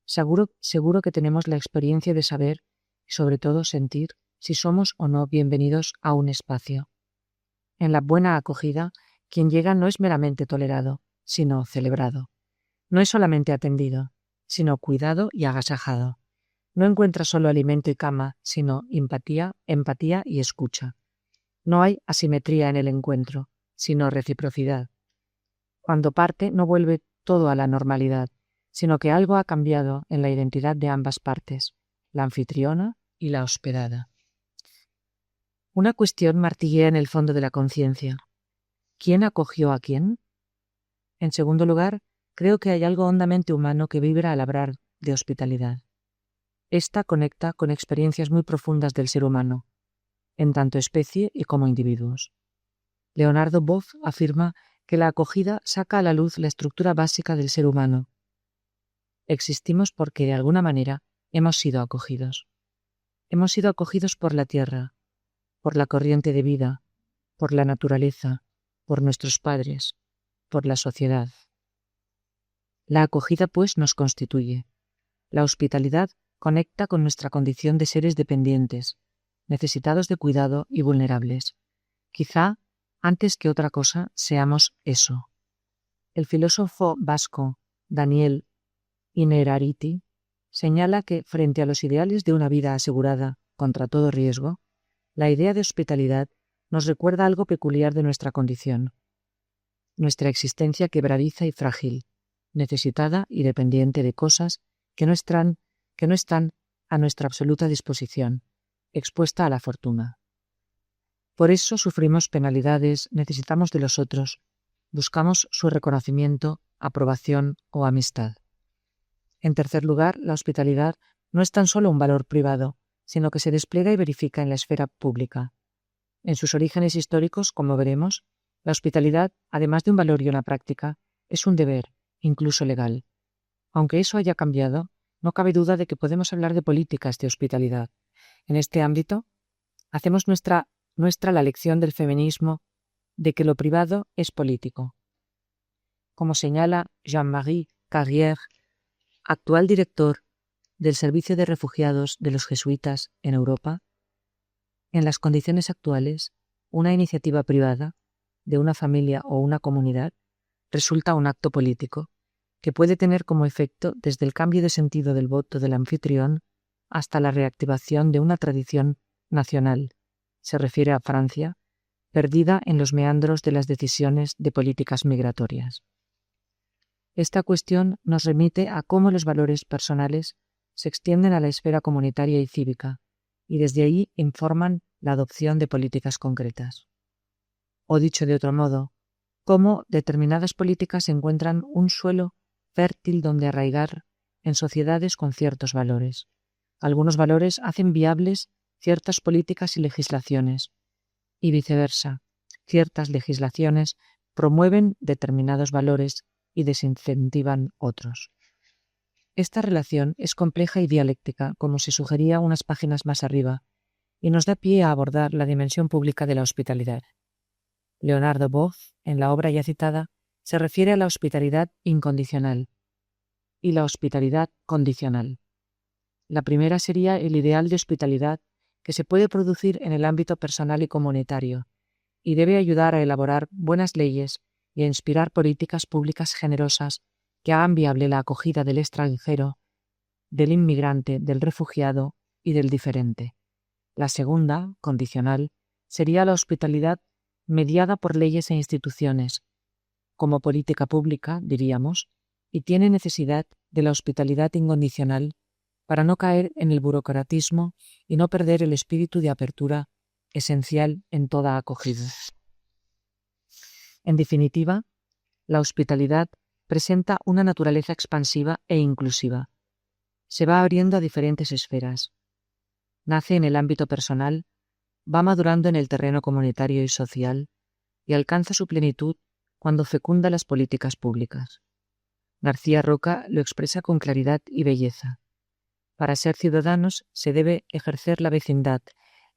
Seguro que tenemos la experiencia de saber y sobre todo sentir si somos o no bienvenidos a un espacio. En la buena acogida, quien llega no es meramente tolerado, sino celebrado. No es solamente atendido, sino cuidado y agasajado. No encuentra solo alimento y cama, sino empatía y escucha. No hay asimetría en el encuentro, sino reciprocidad. Cuando parte, no vuelve todo a la normalidad, sino que algo ha cambiado en la identidad de ambas partes, la anfitriona y la hospedada. Una cuestión martillea en el fondo de la conciencia. ¿Quién acogió a quién? En segundo lugar, creo que hay algo hondamente humano que vibra al hablar de hospitalidad. Esta conecta con experiencias muy profundas del ser humano, en tanto especie y como individuos. Leonardo Boff afirma que la acogida saca a la luz la estructura básica del ser humano. Existimos porque, de alguna manera, hemos sido acogidos. Hemos sido acogidos por la tierra, por la corriente de vida, por la naturaleza, por nuestros padres, por la sociedad. La acogida, pues, nos constituye. La hospitalidad conecta con nuestra condición de seres dependientes, necesitados de cuidado y vulnerables. Quizá, antes que otra cosa, seamos eso. El filósofo vasco Daniel Innerarity señala que, frente a los ideales de una vida asegurada contra todo riesgo, la idea de hospitalidad nos recuerda algo peculiar de nuestra condición. nuestra existencia quebradiza y frágil, necesitada y dependiente de cosas que no están a nuestra absoluta disposición, expuesta a la fortuna. Por eso sufrimos penalidades, necesitamos de los otros, buscamos su reconocimiento, aprobación o amistad. En tercer lugar, la hospitalidad no es tan solo un valor privado, sino que se despliega y verifica en la esfera pública. En sus orígenes históricos, como veremos, la hospitalidad, además de un valor y una práctica, es un deber, incluso legal. Aunque eso haya cambiado, no cabe duda de que podemos hablar de políticas de hospitalidad. En este ámbito, hacemos nuestra la lección del feminismo de que lo privado es político. Como señala Jean-Marie Carrière, actual director del Servicio de Refugiados de los Jesuitas en Europa, en las condiciones actuales, una iniciativa privada de una familia o una comunidad resulta un acto político que puede tener como efecto desde el cambio de sentido del voto del anfitrión hasta la reactivación de una tradición nacional. Se refiere a Francia, perdida en los meandros de las decisiones de políticas migratorias. Esta cuestión nos remite a cómo los valores personales se extienden a la esfera comunitaria y cívica, y desde ahí informan la adopción de políticas concretas. O dicho de otro modo, cómo determinadas políticas encuentran un suelo fértil donde arraigar en sociedades con ciertos valores. Algunos valores hacen viables ciertas políticas y legislaciones, y viceversa, ciertas legislaciones promueven determinados valores y desincentivan otros. Esta relación es compleja y dialéctica, como se sugería unas páginas más arriba, y nos da pie a abordar la dimensión pública de la hospitalidad. Leonardo Boff, en la obra ya citada, se refiere a la hospitalidad incondicional y la hospitalidad condicional. La primera sería el ideal de hospitalidad que se puede producir en el ámbito personal y comunitario, y debe ayudar a elaborar buenas leyes y a inspirar políticas públicas generosas que hagan viable la acogida del extranjero, del inmigrante, del refugiado y del diferente. La segunda, condicional, sería la hospitalidad mediada por leyes e instituciones, como política pública, diríamos, y tiene necesidad de la hospitalidad incondicional para no caer en el burocratismo y no perder el espíritu de apertura esencial en toda acogida. En definitiva, la hospitalidad presenta una naturaleza expansiva e inclusiva. Se va abriendo a diferentes esferas. Nace en el ámbito personal, va madurando en el terreno comunitario y social y alcanza su plenitud cuando fecunda las políticas públicas. García Roca lo expresa con claridad y belleza. Para ser ciudadanos se debe ejercer la vecindad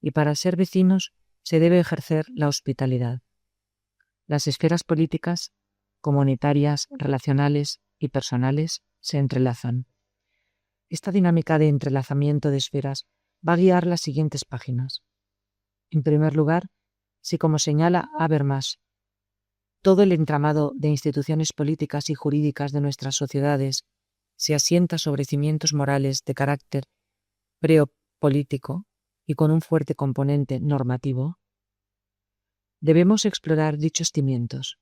y para ser vecinos se debe ejercer la hospitalidad. Las esferas políticas, comunitarias, relacionales y personales se entrelazan. Esta dinámica de entrelazamiento de esferas va a guiar las siguientes páginas. En primer lugar, si como señala Habermas, todo el entramado de instituciones políticas y jurídicas de nuestras sociedades se asienta sobre cimientos morales de carácter preopolítico y con un fuerte componente normativo, debemos explorar dichos cimientos.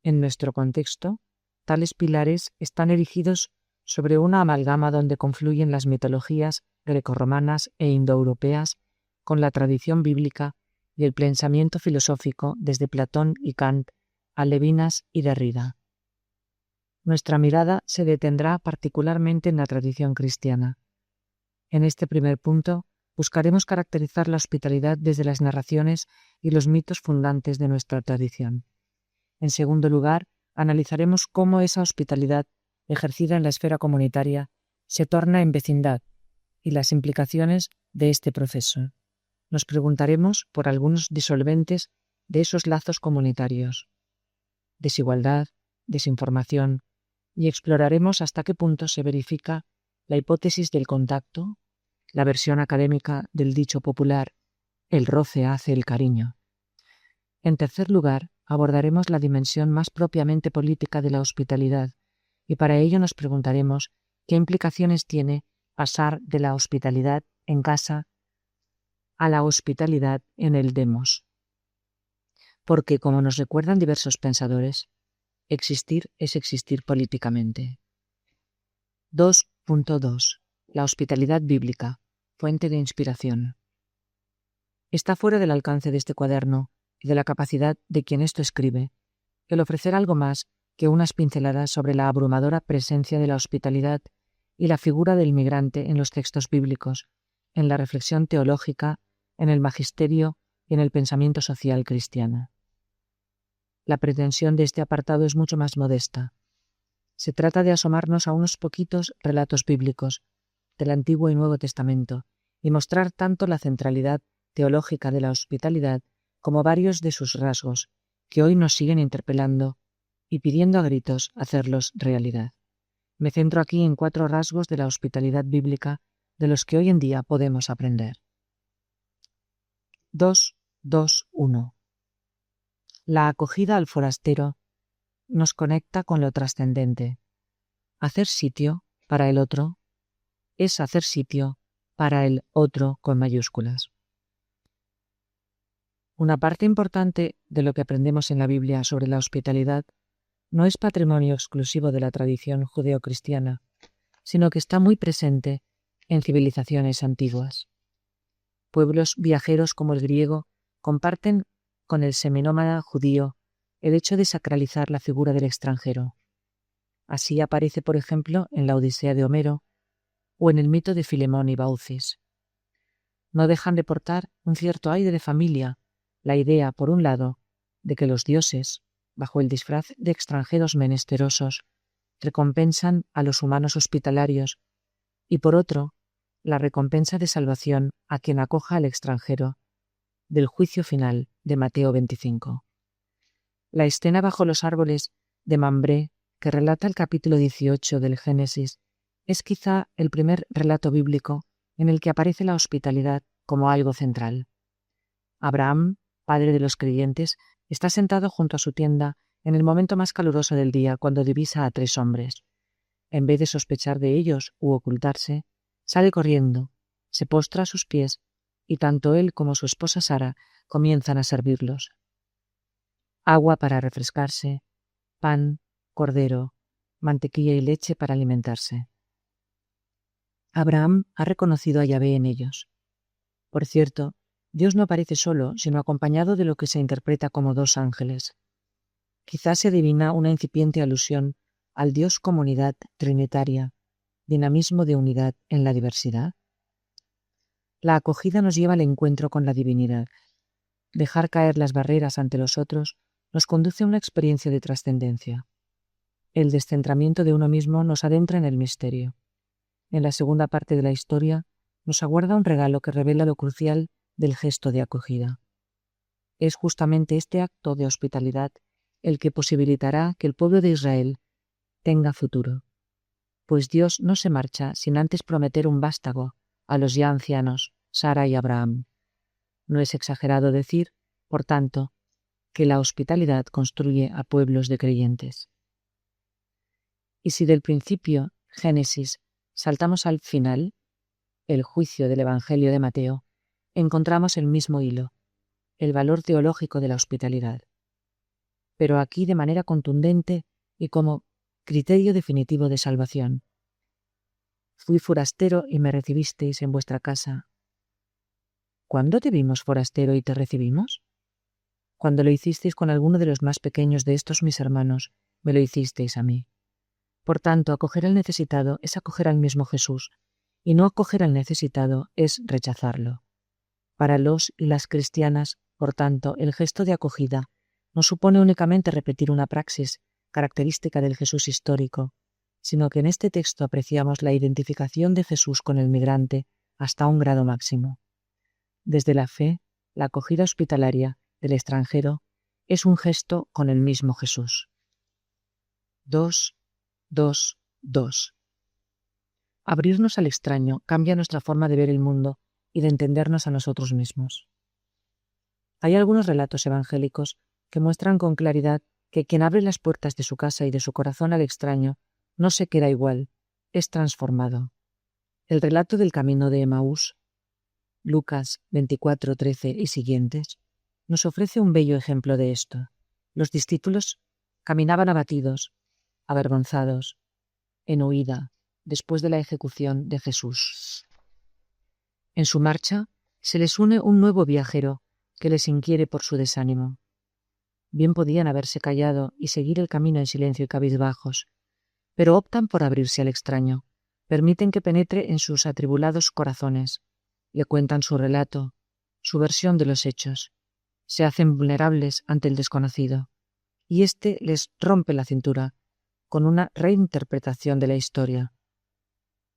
En nuestro contexto, tales pilares están erigidos sobre una amalgama donde confluyen las mitologías grecorromanas e indoeuropeas con la tradición bíblica y el pensamiento filosófico desde Platón y Kant a Levinas y Derrida. Nuestra mirada se detendrá particularmente en la tradición cristiana. En este primer punto, buscaremos caracterizar la hospitalidad desde las narraciones y los mitos fundantes de nuestra tradición. En segundo lugar, analizaremos cómo esa hospitalidad, ejercida en la esfera comunitaria, se torna en vecindad y las implicaciones de este proceso. Nos preguntaremos por algunos disolventes de esos lazos comunitarios: desigualdad, desinformación, y exploraremos hasta qué punto se verifica la hipótesis del contacto, la versión académica del dicho popular, el roce hace el cariño. En tercer lugar, abordaremos la dimensión más propiamente política de la hospitalidad, y para ello nos preguntaremos qué implicaciones tiene pasar de la hospitalidad en casa a la hospitalidad en el demos. porque, como nos recuerdan diversos pensadores, existir es existir políticamente. 2.2. La hospitalidad bíblica, fuente de inspiración. Está fuera del alcance de este cuaderno y de la capacidad de quien esto escribe el ofrecer algo más que unas pinceladas sobre la abrumadora presencia de la hospitalidad y la figura del migrante en los textos bíblicos, en la reflexión teológica, en el magisterio y en el pensamiento social cristiano. La pretensión de este apartado es mucho más modesta. Se trata de asomarnos a unos poquitos relatos bíblicos del Antiguo y Nuevo Testamento y mostrar tanto la centralidad teológica de la hospitalidad como varios de sus rasgos, que hoy nos siguen interpelando y pidiendo a gritos hacerlos realidad. Me centro aquí en 4 rasgos de la hospitalidad bíblica de los que hoy en día podemos aprender. 2.2.1. La acogida al forastero nos conecta con lo trascendente. Hacer sitio para el otro es hacer sitio para el otro con mayúsculas. Una parte importante de lo que aprendemos en la Biblia sobre la hospitalidad no es patrimonio exclusivo de la tradición judeocristiana, sino que está muy presente en civilizaciones antiguas. Pueblos viajeros como el griego comparten con el seminómada judío el hecho de sacralizar la figura del extranjero. Así aparece, por ejemplo, en la Odisea de Homero o en el mito de Filemón y Baucis. No dejan de portar un cierto aire de familia, la idea, por un lado, de que los dioses, bajo el disfraz de extranjeros menesterosos, recompensan a los humanos hospitalarios, y por otro, la recompensa de salvación a quien acoja al extranjero, del juicio final de Mateo 25. La escena bajo los árboles de Mambré, que relata el capítulo 18 del Génesis, es quizá el primer relato bíblico en el que aparece la hospitalidad como algo central. Abraham, padre de los creyentes, está sentado junto a su tienda en el momento más caluroso del día cuando divisa a 3 hombres. En vez de sospechar de ellos u ocultarse, sale corriendo, se postra a sus pies y tanto él como su esposa Sara comienzan a servirlos. Agua para refrescarse, pan, cordero, mantequilla y leche para alimentarse. Abraham ha reconocido a Yahvé en ellos. Por cierto, Dios no aparece solo, sino acompañado de lo que se interpreta como 2 ángeles. Quizás se adivina una incipiente alusión al Dios comunidad trinitaria, dinamismo de unidad en la diversidad. La acogida nos lleva al encuentro con la divinidad. Dejar caer las barreras ante los otros nos conduce a una experiencia de trascendencia. El descentramiento de uno mismo nos adentra en el misterio. En la segunda parte de la historia nos aguarda un regalo que revela lo crucial del gesto de acogida. Es justamente este acto de hospitalidad el que posibilitará que el pueblo de Israel tenga futuro, pues Dios no se marcha sin antes prometer un vástago a los ya ancianos, Sara y Abraham. No es exagerado decir, por tanto, que la hospitalidad construye a pueblos de creyentes. Y si del principio, Génesis, saltamos al final, el juicio del Evangelio de Mateo, encontramos el mismo hilo, el valor teológico de la hospitalidad. Pero aquí de manera contundente y como criterio definitivo de salvación. Fui forastero y me recibisteis en vuestra casa. ¿Cuándo te vimos forastero y te recibimos? Cuando lo hicisteis con alguno de los más pequeños de estos mis hermanos, me lo hicisteis a mí. Por tanto, acoger al necesitado es acoger al mismo Jesús, y no acoger al necesitado es rechazarlo. Para los y las cristianas, por tanto, el gesto de acogida no supone únicamente repetir una praxis característica del Jesús histórico, sino que en este texto apreciamos la identificación de Jesús con el migrante hasta un grado máximo. Desde la fe, la acogida hospitalaria del extranjero es un gesto con el mismo Jesús. 2.2.2. Abrirnos al extraño cambia nuestra forma de ver el mundo y de entendernos a nosotros mismos. Hay algunos relatos evangélicos que muestran con claridad que quien abre las puertas de su casa y de su corazón al extraño no se queda igual, es transformado. El relato del camino de Emaús, Lucas 24:13 y siguientes, nos ofrece un bello ejemplo de esto. Los discípulos caminaban abatidos, avergonzados, en huida, después de la ejecución de Jesús. En su marcha se les une un nuevo viajero que les inquiere por su desánimo. Bien podían haberse callado y seguir el camino en silencio y cabizbajos, pero optan por abrirse al extraño, permiten que penetre en sus atribulados corazones, le cuentan su relato, su versión de los hechos, se hacen vulnerables ante el desconocido, y éste les rompe la cintura con una reinterpretación de la historia.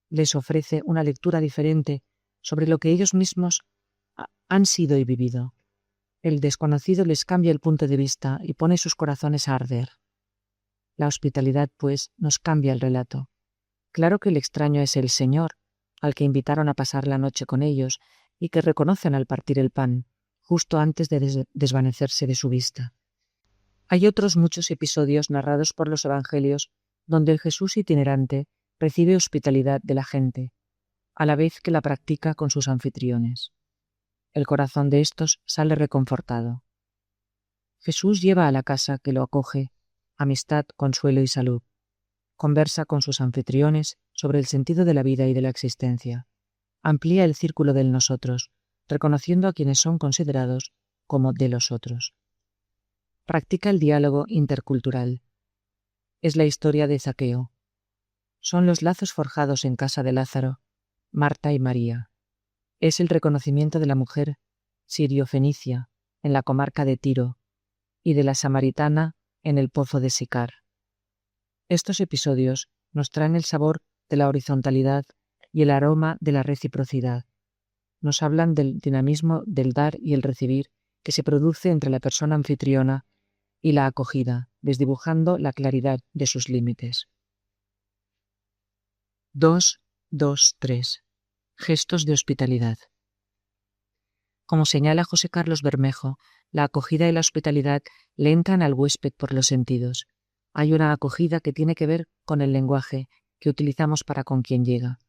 Les ofrece una lectura diferente sobre lo que ellos mismos han sido y vivido. El desconocido les cambia el punto de vista y pone sus corazones a arder. La hospitalidad, pues, nos cambia el relato. Claro que el extraño es el Señor, al que invitaron a pasar la noche con ellos y que reconocen al partir el pan, justo antes de desvanecerse de su vista. Hay otros muchos episodios narrados por los evangelios donde el Jesús itinerante recibe hospitalidad de la gente, a la vez que la practica con sus anfitriones. El corazón de estos sale reconfortado. Jesús lleva a la casa que lo acoge amistad, consuelo y salud. Conversa con sus anfitriones sobre el sentido de la vida y de la existencia. Amplía el círculo del nosotros, reconociendo a quienes son considerados como de los otros. Practica el diálogo intercultural. Es la historia de Zaqueo. Son los lazos forjados en casa de Lázaro, Marta y María. Es el reconocimiento de la mujer sirio-fenicia en la comarca de Tiro y de la samaritana en el pozo de Sicar. Estos episodios nos traen el sabor de la horizontalidad y el aroma de la reciprocidad. Nos hablan del dinamismo del dar y el recibir que se produce entre la persona anfitriona y la acogida, desdibujando la claridad de sus límites. 2.2.3. Gestos de hospitalidad. Como señala José Carlos Bermejo, la acogida y la hospitalidad le entran al huésped por los sentidos. Hay una acogida que tiene que ver con el lenguaje que utilizamos para con quien llega.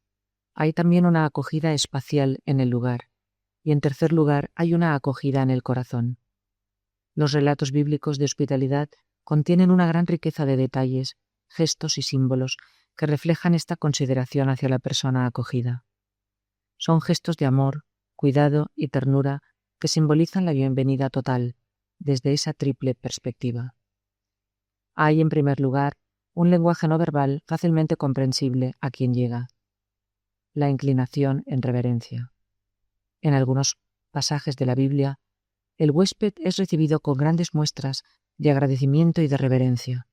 Hay también una acogida espacial en el lugar. Y en tercer lugar, hay una acogida en el corazón. Los relatos bíblicos de hospitalidad contienen una gran riqueza de detalles, gestos y símbolos que reflejan esta consideración hacia la persona acogida. Son gestos de amor, cuidado y ternura que simbolizan la bienvenida total, desde esa triple perspectiva. Hay, en primer lugar, un lenguaje no verbal fácilmente comprensible a quien llega. La inclinación en reverencia. En algunos pasajes de la Biblia, el huésped es recibido con grandes muestras de agradecimiento y de reverencia.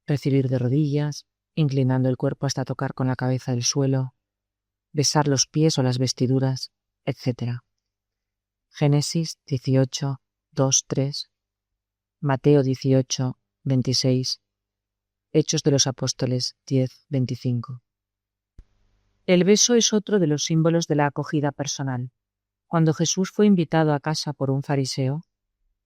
Recibir de rodillas, inclinando el cuerpo hasta tocar con la cabeza el suelo, besar los pies o las vestiduras, etc. Génesis 18, 2, 3, Mateo 18, 26, Hechos de los Apóstoles 10, 25. El beso es otro de los símbolos de la acogida personal. Cuando Jesús fue invitado a casa por un fariseo,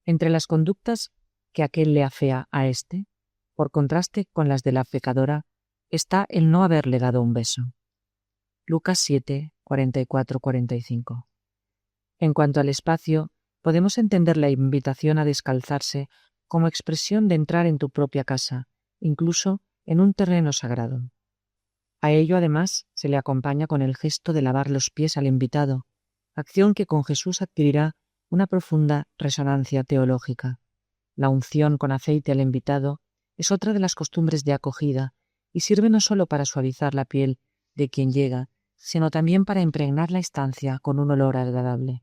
entre las conductas que aquel le afea a éste, por contraste con las de la pecadora, está el no haberle dado un beso. Lucas 7, 44-45. En cuanto al espacio, podemos entender la invitación a descalzarse como expresión de entrar en tu propia casa, incluso en un terreno sagrado. A ello, además, se le acompaña con el gesto de lavar los pies al invitado, acción que con Jesús adquirirá una profunda resonancia teológica. La unción con aceite al invitado es otra de las costumbres de acogida y sirve no solo para suavizar la piel de quien llega, sino también para impregnar la estancia con un olor agradable.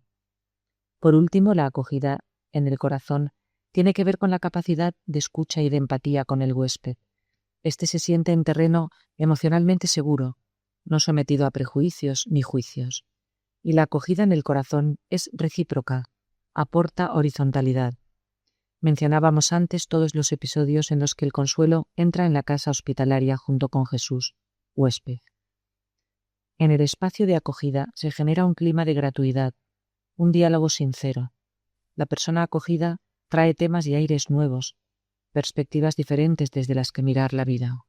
Por último, la acogida en el corazón tiene que ver con la capacidad de escucha y de empatía con el huésped. Este se siente en terreno emocionalmente seguro, no sometido a prejuicios ni juicios. Y la acogida en el corazón es recíproca, aporta horizontalidad. Mencionábamos antes todos los episodios en los que el consuelo entra en la casa hospitalaria junto con Jesús, huésped. En el espacio de acogida se genera un clima de gratuidad, un diálogo sincero. La persona acogida trae temas y aires nuevos, perspectivas diferentes desde las que mirar la vida.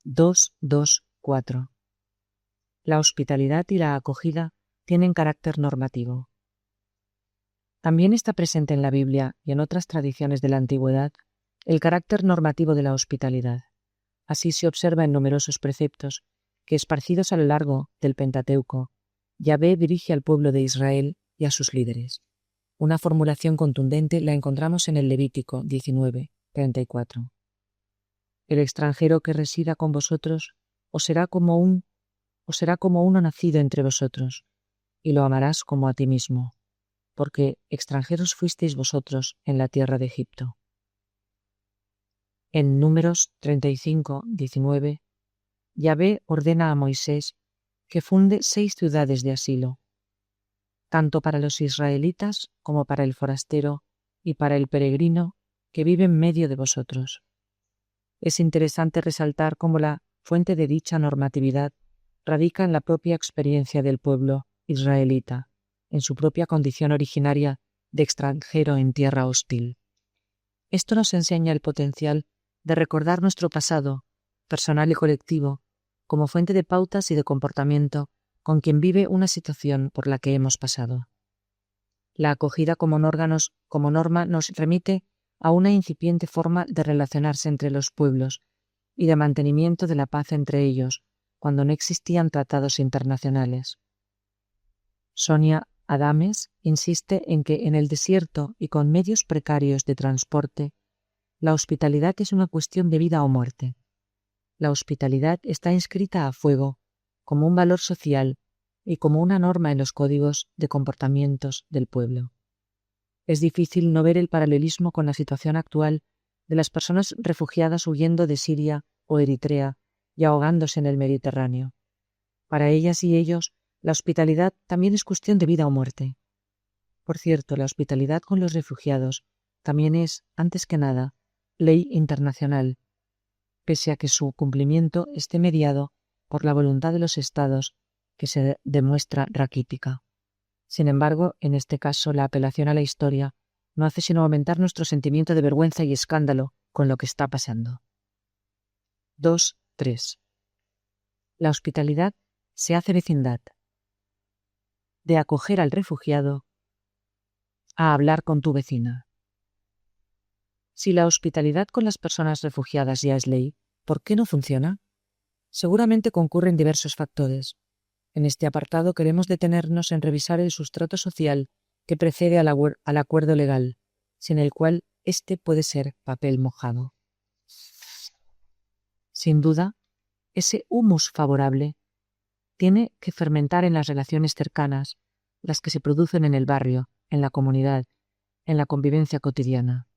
2.2.4. La hospitalidad y la acogida tienen carácter normativo. También está presente en la Biblia y en otras tradiciones de la antigüedad el carácter normativo de la hospitalidad. Así se observa en numerosos preceptos que, esparcidos a lo largo del Pentateuco, Yahvé dirige al pueblo de Israel y a sus líderes. Una formulación contundente la encontramos en el Levítico 19:34. El extranjero que resida con vosotros os será como uno nacido entre vosotros, y lo amarás como a ti mismo, porque extranjeros fuisteis vosotros en la tierra de Egipto. En Números 35:19, Yahvé ordena a Moisés que funde 6 ciudades de asilo, tanto para los israelitas como para el forastero y para el peregrino que vive en medio de vosotros. Es interesante resaltar cómo la fuente de dicha normatividad radica en la propia experiencia del pueblo israelita, en su propia condición originaria de extranjero en tierra hostil. Esto nos enseña el potencial de recordar nuestro pasado, personal y colectivo, como fuente de pautas y de comportamiento con quien vive una situación por la que hemos pasado. La acogida como norma nos remite a una incipiente forma de relacionarse entre los pueblos y de mantenimiento de la paz entre ellos, cuando no existían tratados internacionales. Sonia Adames insiste en que en el desierto y con medios precarios de transporte, la hospitalidad es una cuestión de vida o muerte. La hospitalidad está inscrita a fuego como un valor social y como una norma en los códigos de comportamientos del pueblo. Es difícil no ver el paralelismo con la situación actual de las personas refugiadas huyendo de Siria o Eritrea y ahogándose en el Mediterráneo. Para ellas y ellos, la hospitalidad también es cuestión de vida o muerte. Por cierto, la hospitalidad con los refugiados también es, antes que nada, ley internacional, pese a que su cumplimiento esté mediado por la voluntad de los estados que se demuestra raquítica. Sin embargo, en este caso, la apelación a la historia no hace sino aumentar nuestro sentimiento de vergüenza y escándalo con lo que está pasando. 2.3. La hospitalidad se hace vecindad. De acoger al refugiado a hablar con tu vecina. Si la hospitalidad con las personas refugiadas ya es ley, ¿por qué no funciona? Seguramente concurren diversos factores. En este apartado queremos detenernos en revisar el sustrato social que precede al acuerdo legal, sin el cual éste puede ser papel mojado. Sin duda, ese humus favorable tiene que fermentar en las relaciones cercanas, las que se producen en el barrio, en la comunidad, en la convivencia cotidiana.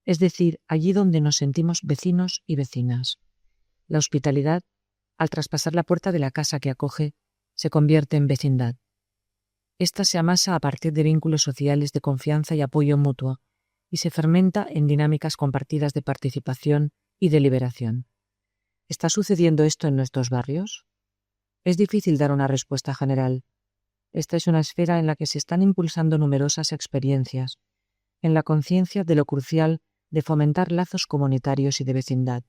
Es decir, allí donde nos sentimos vecinos y vecinas. La hospitalidad, al traspasar la puerta de la casa que acoge, se convierte en vecindad. Esta se amasa a partir de vínculos sociales de confianza y apoyo mutuo y se fermenta en dinámicas compartidas de participación y deliberación. ¿Está sucediendo esto en nuestros barrios? Es difícil dar una respuesta general. Esta es una esfera en la que se están impulsando numerosas experiencias, en la conciencia de lo crucial de fomentar lazos comunitarios y de vecindad.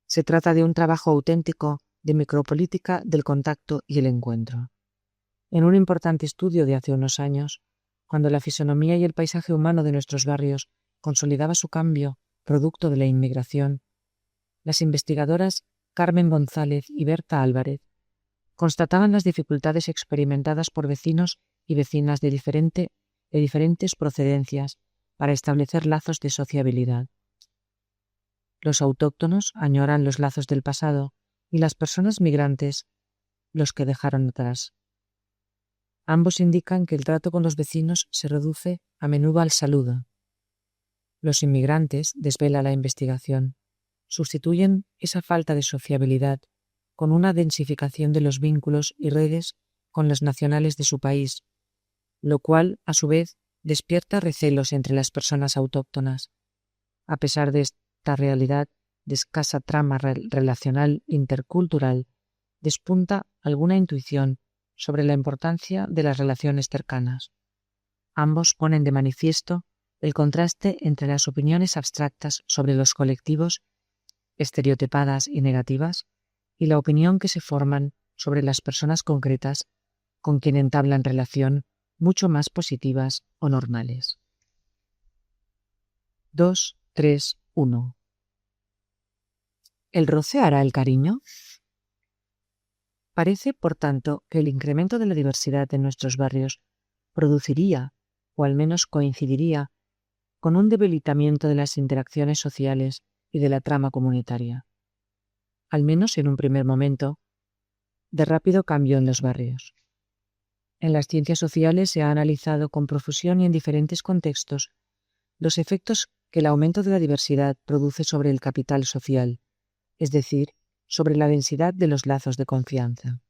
Se trata de un trabajo auténtico de micropolítica del contacto y el encuentro. En un importante estudio de hace unos años, cuando la fisonomía y el paisaje humano de nuestros barrios consolidaba su cambio, producto de la inmigración, las investigadoras Carmen González y Berta Álvarez constataban las dificultades experimentadas por vecinos y vecinas de diferentes procedencias para establecer lazos de sociabilidad. Los autóctonos añoran los lazos del pasado y las personas migrantes los que dejaron atrás. Ambos indican que el trato con los vecinos se reduce a menudo al saludo. Los inmigrantes, desvela la investigación, sustituyen esa falta de sociabilidad con una densificación de los vínculos y redes con los nacionales de su país, lo cual, a su vez, despierta recelos entre las personas autóctonas. A pesar de esta realidad de escasa trama relacional intercultural, despunta alguna intuición sobre la importancia de las relaciones cercanas. Ambos ponen de manifiesto el contraste entre las opiniones abstractas sobre los colectivos, estereotipadas y negativas, y la opinión que se forman sobre las personas concretas con quien entablan relación mucho más positivas o normales. 2, 3, 1. ¿El roce hará el cariño? Parece, por tanto, que el incremento de la diversidad en nuestros barrios produciría, o al menos coincidiría, con un debilitamiento de las interacciones sociales y de la trama comunitaria. Al menos en un primer momento, de rápido cambio en los barrios. En las ciencias sociales se ha analizado con profusión y en diferentes contextos los efectos que el aumento de la diversidad produce sobre el capital social, es decir, sobre la densidad de los lazos de confianza.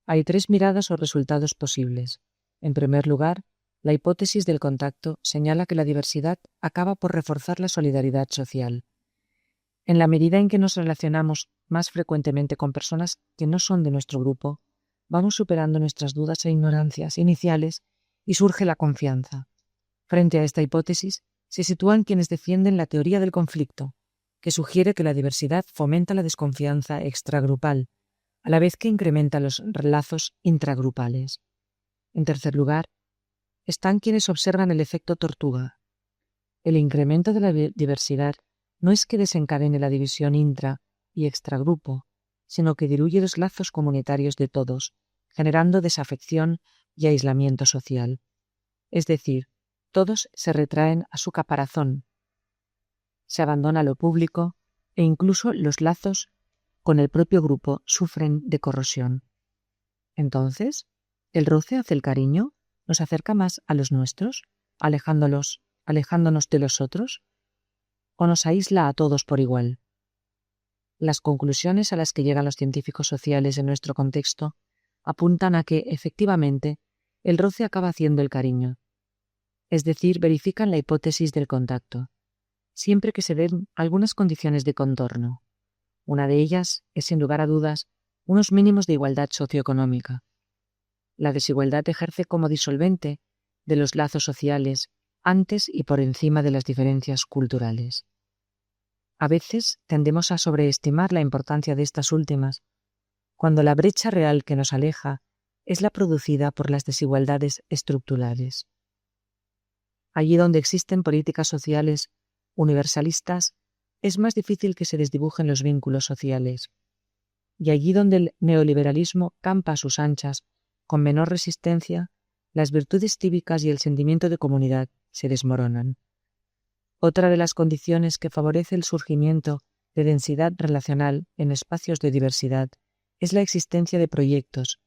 Hay 3 miradas o resultados posibles. En primer lugar, la hipótesis del contacto señala que la diversidad acaba por reforzar la solidaridad social. En la medida en que nos relacionamos más frecuentemente con personas que no son de nuestro grupo, vamos superando nuestras dudas e ignorancias iniciales y surge la confianza. Frente a esta hipótesis, se sitúan quienes defienden la teoría del conflicto, que sugiere que la diversidad fomenta la desconfianza extragrupal, a la vez que incrementa los lazos intragrupales. En tercer lugar, están quienes observan el efecto tortuga. El incremento de la diversidad no es que desencadene la división intra- y extragrupo, sino que diluye los lazos comunitarios de todos, generando desafección y aislamiento social. Es decir, todos se retraen a su caparazón, se abandona lo público e incluso los lazos con el propio grupo sufren de corrosión. Entonces, ¿el roce hace el cariño? ¿Nos acerca más a los nuestros, alejándonos de los otros? ¿O nos aísla a todos por igual? Las conclusiones a las que llegan los científicos sociales en nuestro contexto apuntan a que, efectivamente, el roce acaba haciendo el cariño. Es decir, verifican la hipótesis del contacto, siempre que se den algunas condiciones de contorno. Una de ellas es, sin lugar a dudas, unos mínimos de igualdad socioeconómica. La desigualdad ejerce como disolvente de los lazos sociales antes y por encima de las diferencias culturales. A veces tendemos a sobreestimar la importancia de estas últimas, cuando la brecha real que nos aleja es la producida por las desigualdades estructurales. Allí donde existen políticas sociales universalistas, es más difícil que se desdibujen los vínculos sociales. Y allí donde el neoliberalismo campa a sus anchas, con menor resistencia, las virtudes cívicas y el sentimiento de comunidad se desmoronan. Otra de las condiciones que favorece el surgimiento de densidad relacional en espacios de diversidad es la existencia de proyectos,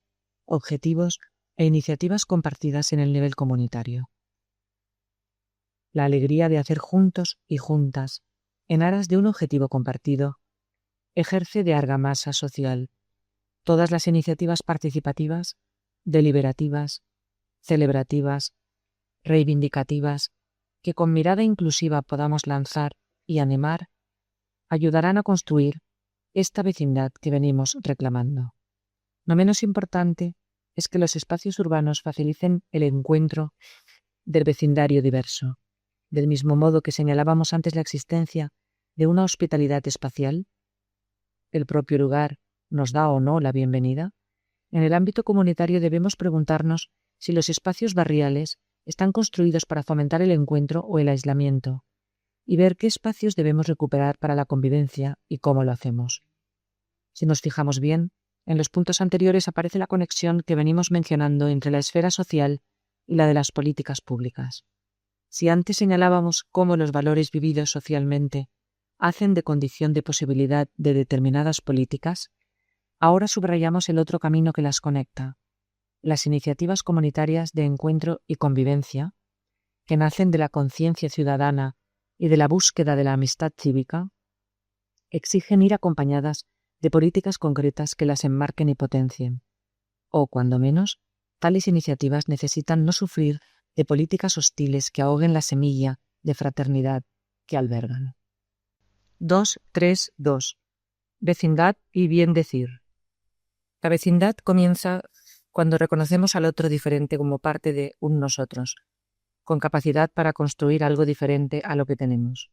objetivos e iniciativas compartidas en el nivel comunitario. La alegría de hacer juntos y juntas, en aras de un objetivo compartido, ejerce de argamasa social. Todas las iniciativas participativas, deliberativas, celebrativas, reivindicativas, que con mirada inclusiva podamos lanzar y animar, ayudarán a construir esta vecindad que venimos reclamando. No menos importante es que los espacios urbanos faciliten el encuentro del vecindario diverso, del mismo modo que señalábamos antes la existencia de una hospitalidad espacial. ¿El propio lugar nos da o no la bienvenida? En el ámbito comunitario debemos preguntarnos si los espacios barriales están construidos para fomentar el encuentro o el aislamiento, y ver qué espacios debemos recuperar para la convivencia y cómo lo hacemos. Si nos fijamos bien, en los puntos anteriores aparece la conexión que venimos mencionando entre la esfera social y la de las políticas públicas. Si antes señalábamos cómo los valores vividos socialmente hacen de condición de posibilidad de determinadas políticas, ahora subrayamos el otro camino que las conecta: las iniciativas comunitarias de encuentro y convivencia, que nacen de la conciencia ciudadana y de la búsqueda de la amistad cívica, exigen ir acompañadas de políticas concretas que las enmarquen y potencien. O, cuando menos, tales iniciativas necesitan no sufrir de políticas hostiles que ahoguen la semilla de fraternidad que albergan. 2.3.2. Vecindad y bien decir. La vecindad comienza cuando reconocemos al otro diferente como parte de un nosotros, con capacidad para construir algo diferente a lo que tenemos.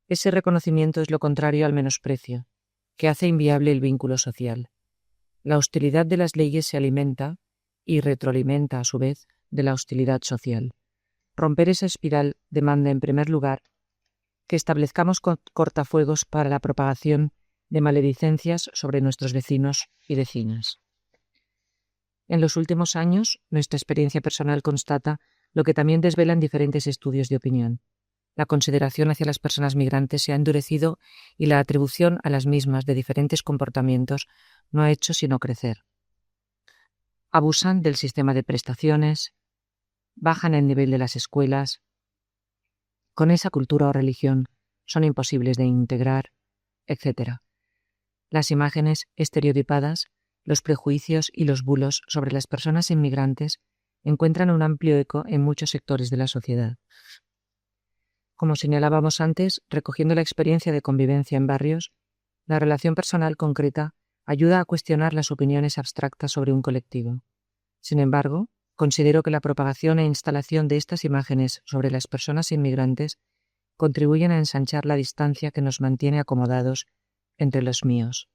Ese reconocimiento es lo contrario al menosprecio, que hace inviable el vínculo social. La hostilidad de las leyes se alimenta y retroalimenta, a su vez, de la hostilidad social. Romper esa espiral demanda, en primer lugar, que establezcamos cortafuegos para la propagación de maledicencias sobre nuestros vecinos y vecinas. En los últimos años, nuestra experiencia personal constata lo que también desvelan diferentes estudios de opinión. La consideración hacia las personas migrantes se ha endurecido y la atribución a las mismas de diferentes comportamientos no ha hecho sino crecer. Abusan del sistema de prestaciones, bajan el nivel de las escuelas. Con esa cultura o religión son imposibles de integrar, etc. Las imágenes estereotipadas, los prejuicios y los bulos sobre las personas inmigrantes encuentran un amplio eco en muchos sectores de la sociedad. Como señalábamos antes, recogiendo la experiencia de convivencia en barrios, la relación personal concreta ayuda a cuestionar las opiniones abstractas sobre un colectivo. Sin embargo, considero que la propagación e instalación de estas imágenes sobre las personas inmigrantes contribuyen a ensanchar la distancia que nos mantiene acomodados entre los míos.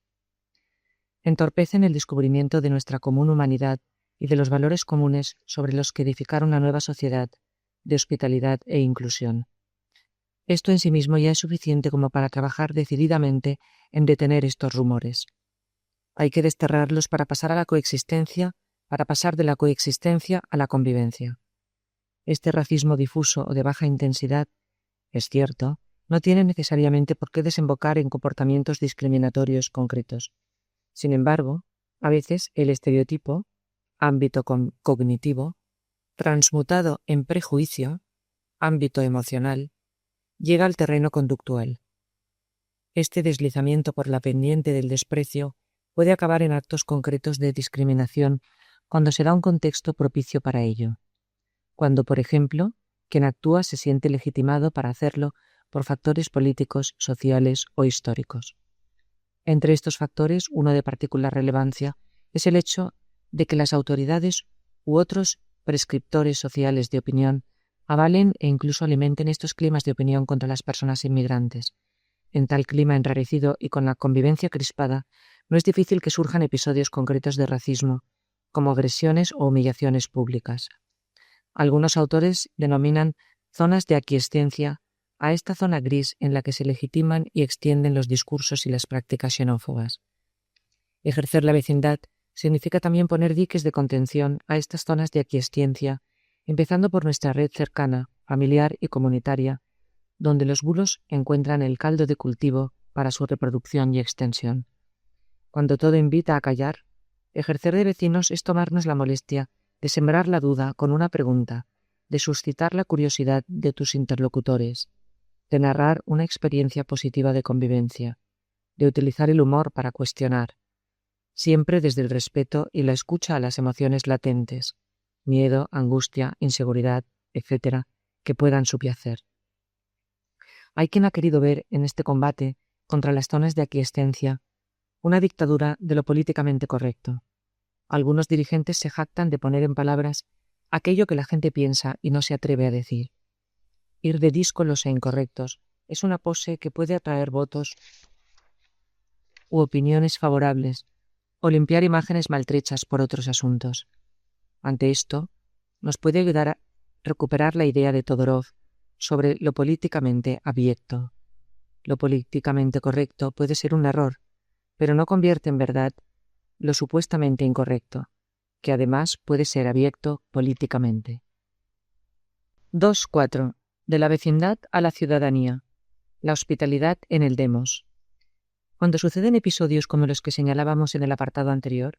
Entorpecen el descubrimiento de nuestra común humanidad y de los valores comunes sobre los que edificar una nueva sociedad de hospitalidad e inclusión. Esto en sí mismo ya es suficiente como para trabajar decididamente en detener estos rumores. Hay que desterrarlos para pasar de la coexistencia a la convivencia. Este racismo difuso o de baja intensidad, es cierto, no tiene necesariamente por qué desembocar en comportamientos discriminatorios concretos. Sin embargo, a veces el estereotipo, ámbito cognitivo, transmutado en prejuicio, ámbito emocional, llega al terreno conductual. Este deslizamiento por la pendiente del desprecio puede acabar en actos concretos de discriminación cuando se da un contexto propicio para ello. Cuando, por ejemplo, quien actúa se siente legitimado para hacerlo por factores políticos, sociales o históricos. Entre estos factores, uno de particular relevancia es el hecho de que las autoridades u otros prescriptores sociales de opinión avalen e incluso alimenten estos climas de opinión contra las personas inmigrantes. En tal clima enrarecido y con la convivencia crispada, no es difícil que surjan episodios concretos de racismo, como agresiones o humillaciones públicas. Algunos autores denominan zonas de aquiescencia a esta zona gris en la que se legitiman y extienden los discursos y las prácticas xenófobas. Ejercer la vecindad significa también poner diques de contención a estas zonas de aquiescencia, empezando por nuestra red cercana, familiar y comunitaria, donde los bulos encuentran el caldo de cultivo para su reproducción y extensión. Cuando todo invita a callar, ejercer de vecinos es tomarnos la molestia de sembrar la duda con una pregunta, de suscitar la curiosidad de tus interlocutores, de narrar una experiencia positiva de convivencia, de utilizar el humor para cuestionar, siempre desde el respeto y la escucha a las emociones latentes, miedo, angustia, inseguridad, etc., que puedan subyacer. Hay quien ha querido ver en este combate contra las zonas de aquiescencia una dictadura de lo políticamente correcto. Algunos dirigentes se jactan de poner en palabras aquello que la gente piensa y no se atreve a decir. Ir de díscolos e incorrectos es una pose que puede atraer votos u opiniones favorables o limpiar imágenes maltrechas por otros asuntos. Ante esto, nos puede ayudar a recuperar la idea de Todorov sobre lo políticamente abyecto. Lo políticamente correcto puede ser un error, pero no convierte en verdad lo supuestamente incorrecto, que además puede ser abyecto políticamente. 2.4. De la vecindad a la ciudadanía. La hospitalidad en el demos. Cuando suceden episodios como los que señalábamos en el apartado anterior,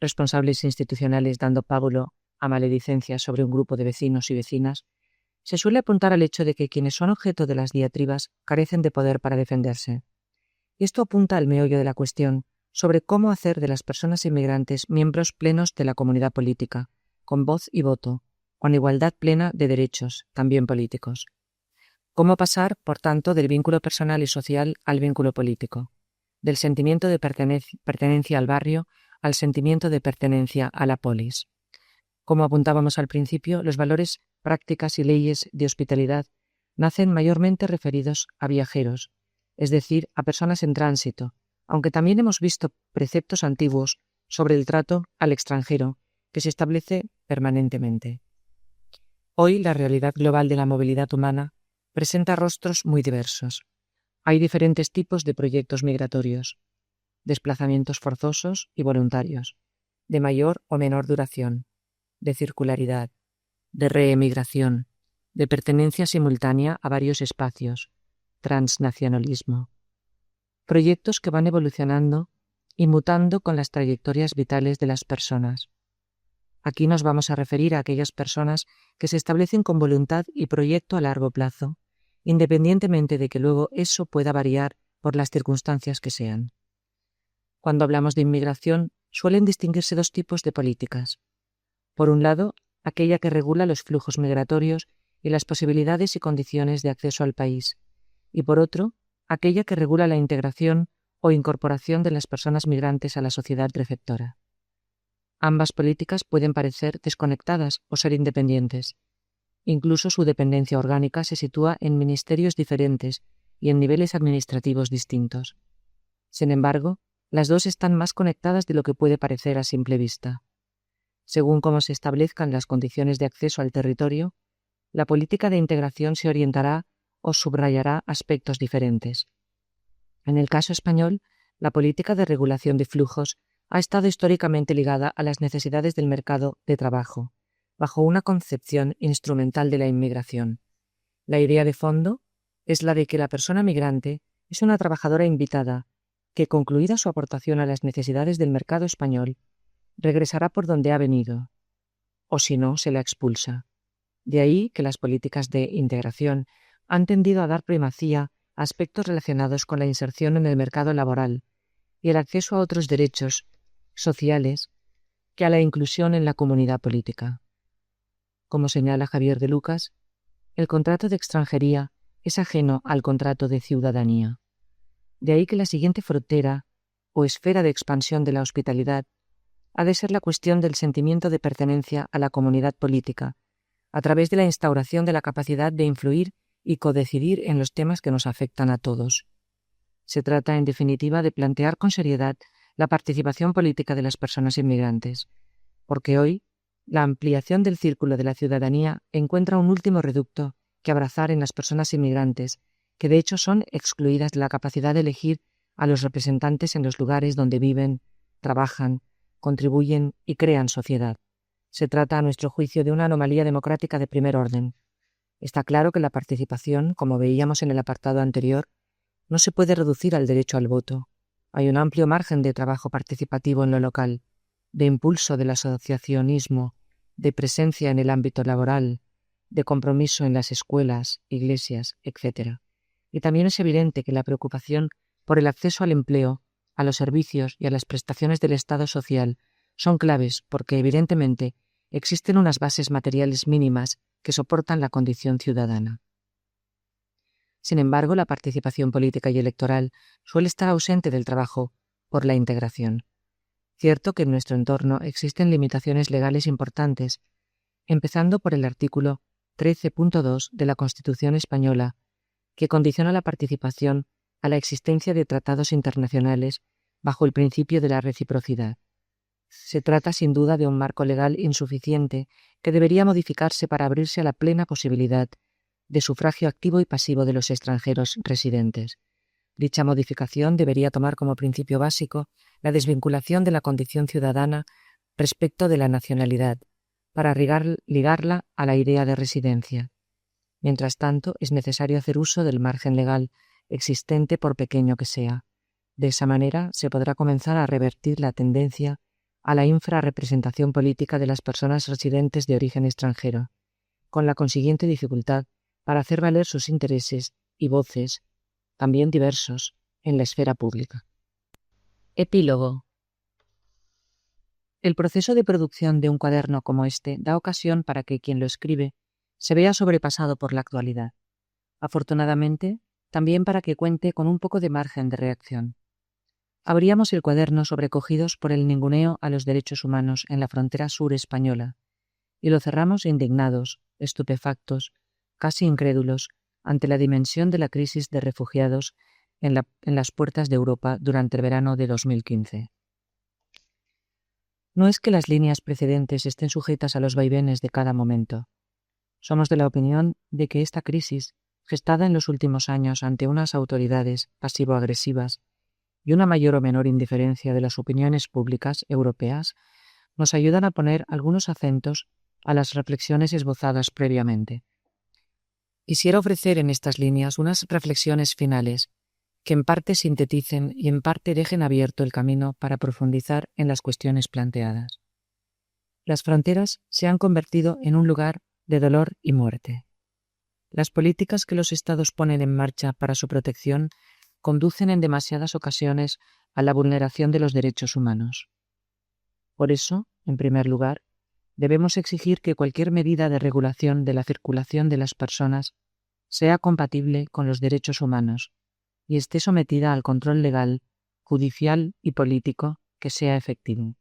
responsables institucionales dando pábulo a maledicencias sobre un grupo de vecinos y vecinas, se suele apuntar al hecho de que quienes son objeto de las diatribas carecen de poder para defenderse. Esto apunta al meollo de la cuestión sobre cómo hacer de las personas inmigrantes miembros plenos de la comunidad política, con voz y voto, con igualdad plena de derechos, también políticos. Cómo pasar, por tanto, del vínculo personal y social al vínculo político, del sentimiento de pertenencia al barrio al sentimiento de pertenencia a la polis. Como apuntábamos al principio, los valores, prácticas y leyes de hospitalidad nacen mayormente referidos a viajeros, es decir, a personas en tránsito, aunque también hemos visto preceptos antiguos sobre el trato al extranjero que se establece permanentemente. Hoy la realidad global de la movilidad humana presenta rostros muy diversos. Hay diferentes tipos de proyectos migratorios, desplazamientos forzosos y voluntarios, de mayor o menor duración, de circularidad, de reemigración, de pertenencia simultánea a varios espacios, transnacionalismo. Proyectos que van evolucionando y mutando con las trayectorias vitales de las personas. Aquí nos vamos a referir a aquellas personas que se establecen con voluntad y proyecto a largo plazo, independientemente de que luego eso pueda variar por las circunstancias que sean. Cuando hablamos de inmigración, suelen distinguirse dos tipos de políticas. Por un lado, aquella que regula los flujos migratorios y las posibilidades y condiciones de acceso al país, y por otro, aquella que regula la integración o incorporación de las personas migrantes a la sociedad receptora. Ambas políticas pueden parecer desconectadas o ser independientes. Incluso su dependencia orgánica se sitúa en ministerios diferentes y en niveles administrativos distintos. Sin embargo, las dos están más conectadas de lo que puede parecer a simple vista. Según cómo se establezcan las condiciones de acceso al territorio, la política de integración se orientará o subrayará aspectos diferentes. En el caso español, la política de regulación de flujos ha estado históricamente ligada a las necesidades del mercado de trabajo, bajo una concepción instrumental de la inmigración. La idea de fondo es la de que la persona migrante es una trabajadora invitada que, concluida su aportación a las necesidades del mercado español, regresará por donde ha venido, o si no, se la expulsa. De ahí que las políticas de integración han tendido a dar primacía a aspectos relacionados con la inserción en el mercado laboral y el acceso a otros derechos sociales que a la inclusión en la comunidad política. Como señala Javier de Lucas, el contrato de extranjería es ajeno al contrato de ciudadanía. De ahí que la siguiente frontera o esfera de expansión de la hospitalidad ha de ser la cuestión del sentimiento de pertenencia a la comunidad política, a través de la instauración de la capacidad de influir y codecidir en los temas que nos afectan a todos. Se trata, en definitiva, de plantear con seriedad la participación política de las personas inmigrantes, porque hoy la ampliación del círculo de la ciudadanía encuentra un último reducto que abrazar en las personas inmigrantes, que de hecho son excluidas de la capacidad de elegir a los representantes en los lugares donde viven, trabajan, contribuyen y crean sociedad. Se trata, a nuestro juicio, de una anomalía democrática de primer orden. Está claro que la participación, como veíamos en el apartado anterior, no se puede reducir al derecho al voto. Hay un amplio margen de trabajo participativo en lo local, de impulso del asociacionismo, de presencia en el ámbito laboral, de compromiso en las escuelas, iglesias, etc. Y también es evidente que la preocupación por el acceso al empleo, a los servicios y a las prestaciones del Estado social son claves porque, evidentemente, existen unas bases materiales mínimas que soportan la condición ciudadana. Sin embargo, la participación política y electoral suele estar ausente del trabajo por la integración. Cierto que en nuestro entorno existen limitaciones legales importantes, empezando por el artículo 13.2 de la Constitución española, que condiciona la participación a la existencia de tratados internacionales bajo el principio de la reciprocidad. Se trata sin duda de un marco legal insuficiente que debería modificarse para abrirse a la plena posibilidad de sufragio activo y pasivo de los extranjeros residentes. Dicha modificación debería tomar como principio básico la desvinculación de la condición ciudadana respecto de la nacionalidad, para ligarla a la idea de residencia. Mientras tanto, es necesario hacer uso del margen legal existente, por pequeño que sea. De esa manera se podrá comenzar a revertir la tendencia a la infrarrepresentación política de las personas residentes de origen extranjero, con la consiguiente dificultad para hacer valer sus intereses y voces, también diversos, en la esfera pública. Epílogo. El proceso de producción de un cuaderno como este da ocasión para que quien lo escribe se vea sobrepasado por la actualidad. Afortunadamente, también para que cuente con un poco de margen de reacción. Abríamos el cuaderno sobrecogidos por el ninguneo a los derechos humanos en la frontera sur española, y lo cerramos indignados, estupefactos, casi incrédulos, ante la dimensión de la crisis de refugiados en las puertas de Europa durante el verano de 2015. No es que las líneas precedentes estén sujetas a los vaivenes de cada momento. Somos de la opinión de que esta crisis, gestada en los últimos años ante unas autoridades pasivo-agresivas y una mayor o menor indiferencia de las opiniones públicas europeas, nos ayudan a poner algunos acentos a las reflexiones esbozadas previamente. Quisiera ofrecer en estas líneas unas reflexiones finales que en parte sinteticen y en parte dejen abierto el camino para profundizar en las cuestiones planteadas. Las fronteras se han convertido en un lugar de dolor y muerte. Las políticas que los Estados ponen en marcha para su protección conducen en demasiadas ocasiones a la vulneración de los derechos humanos. Por eso, en primer lugar, debemos exigir que cualquier medida de regulación de la circulación de las personas sea compatible con los derechos humanos y esté sometida al control legal, judicial y político que sea efectivo.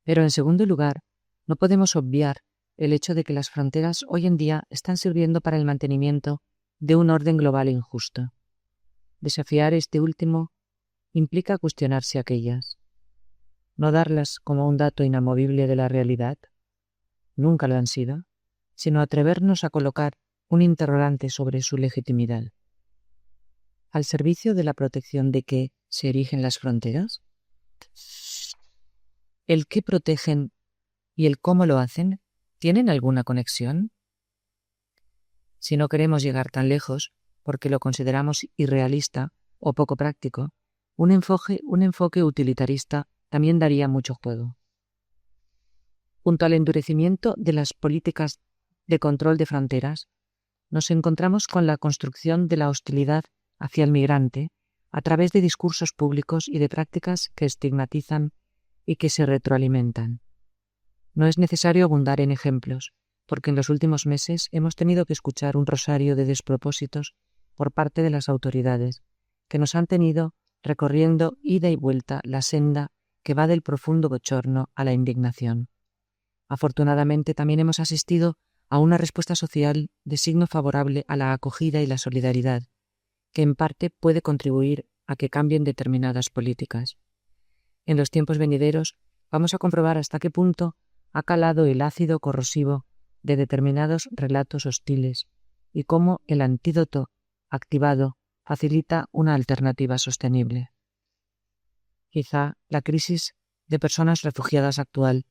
Pero, en segundo lugar, no podemos obviar el hecho de que las fronteras hoy en día están sirviendo para el mantenimiento de un orden global injusto. Desafiar este último implica cuestionarse aquellas. No darlas como un dato inamovible de la realidad, nunca lo han sido, sino atrevernos a colocar un interrogante sobre su legitimidad. ¿Al servicio de la protección de qué se erigen las fronteras? ¿El qué protegen y el cómo lo hacen tienen alguna conexión? Si no queremos llegar tan lejos, porque lo consideramos irrealista o poco práctico, un enfoque utilitarista también daría mucho juego. Junto al endurecimiento de las políticas de control de fronteras, nos encontramos con la construcción de la hostilidad hacia el migrante a través de discursos públicos y de prácticas que estigmatizan y que se retroalimentan. No es necesario abundar en ejemplos, porque en los últimos meses hemos tenido que escuchar un rosario de despropósitos por parte de las autoridades, que nos han tenido recorriendo ida y vuelta la senda que va del profundo bochorno a la indignación. Afortunadamente también hemos asistido a una respuesta social de signo favorable a la acogida y la solidaridad, que en parte puede contribuir a que cambien determinadas políticas. En los tiempos venideros vamos a comprobar hasta qué punto ha calado el ácido corrosivo de determinados relatos hostiles y cómo el antídoto activado facilita una alternativa sostenible. Quizá la crisis de personas refugiadas actual,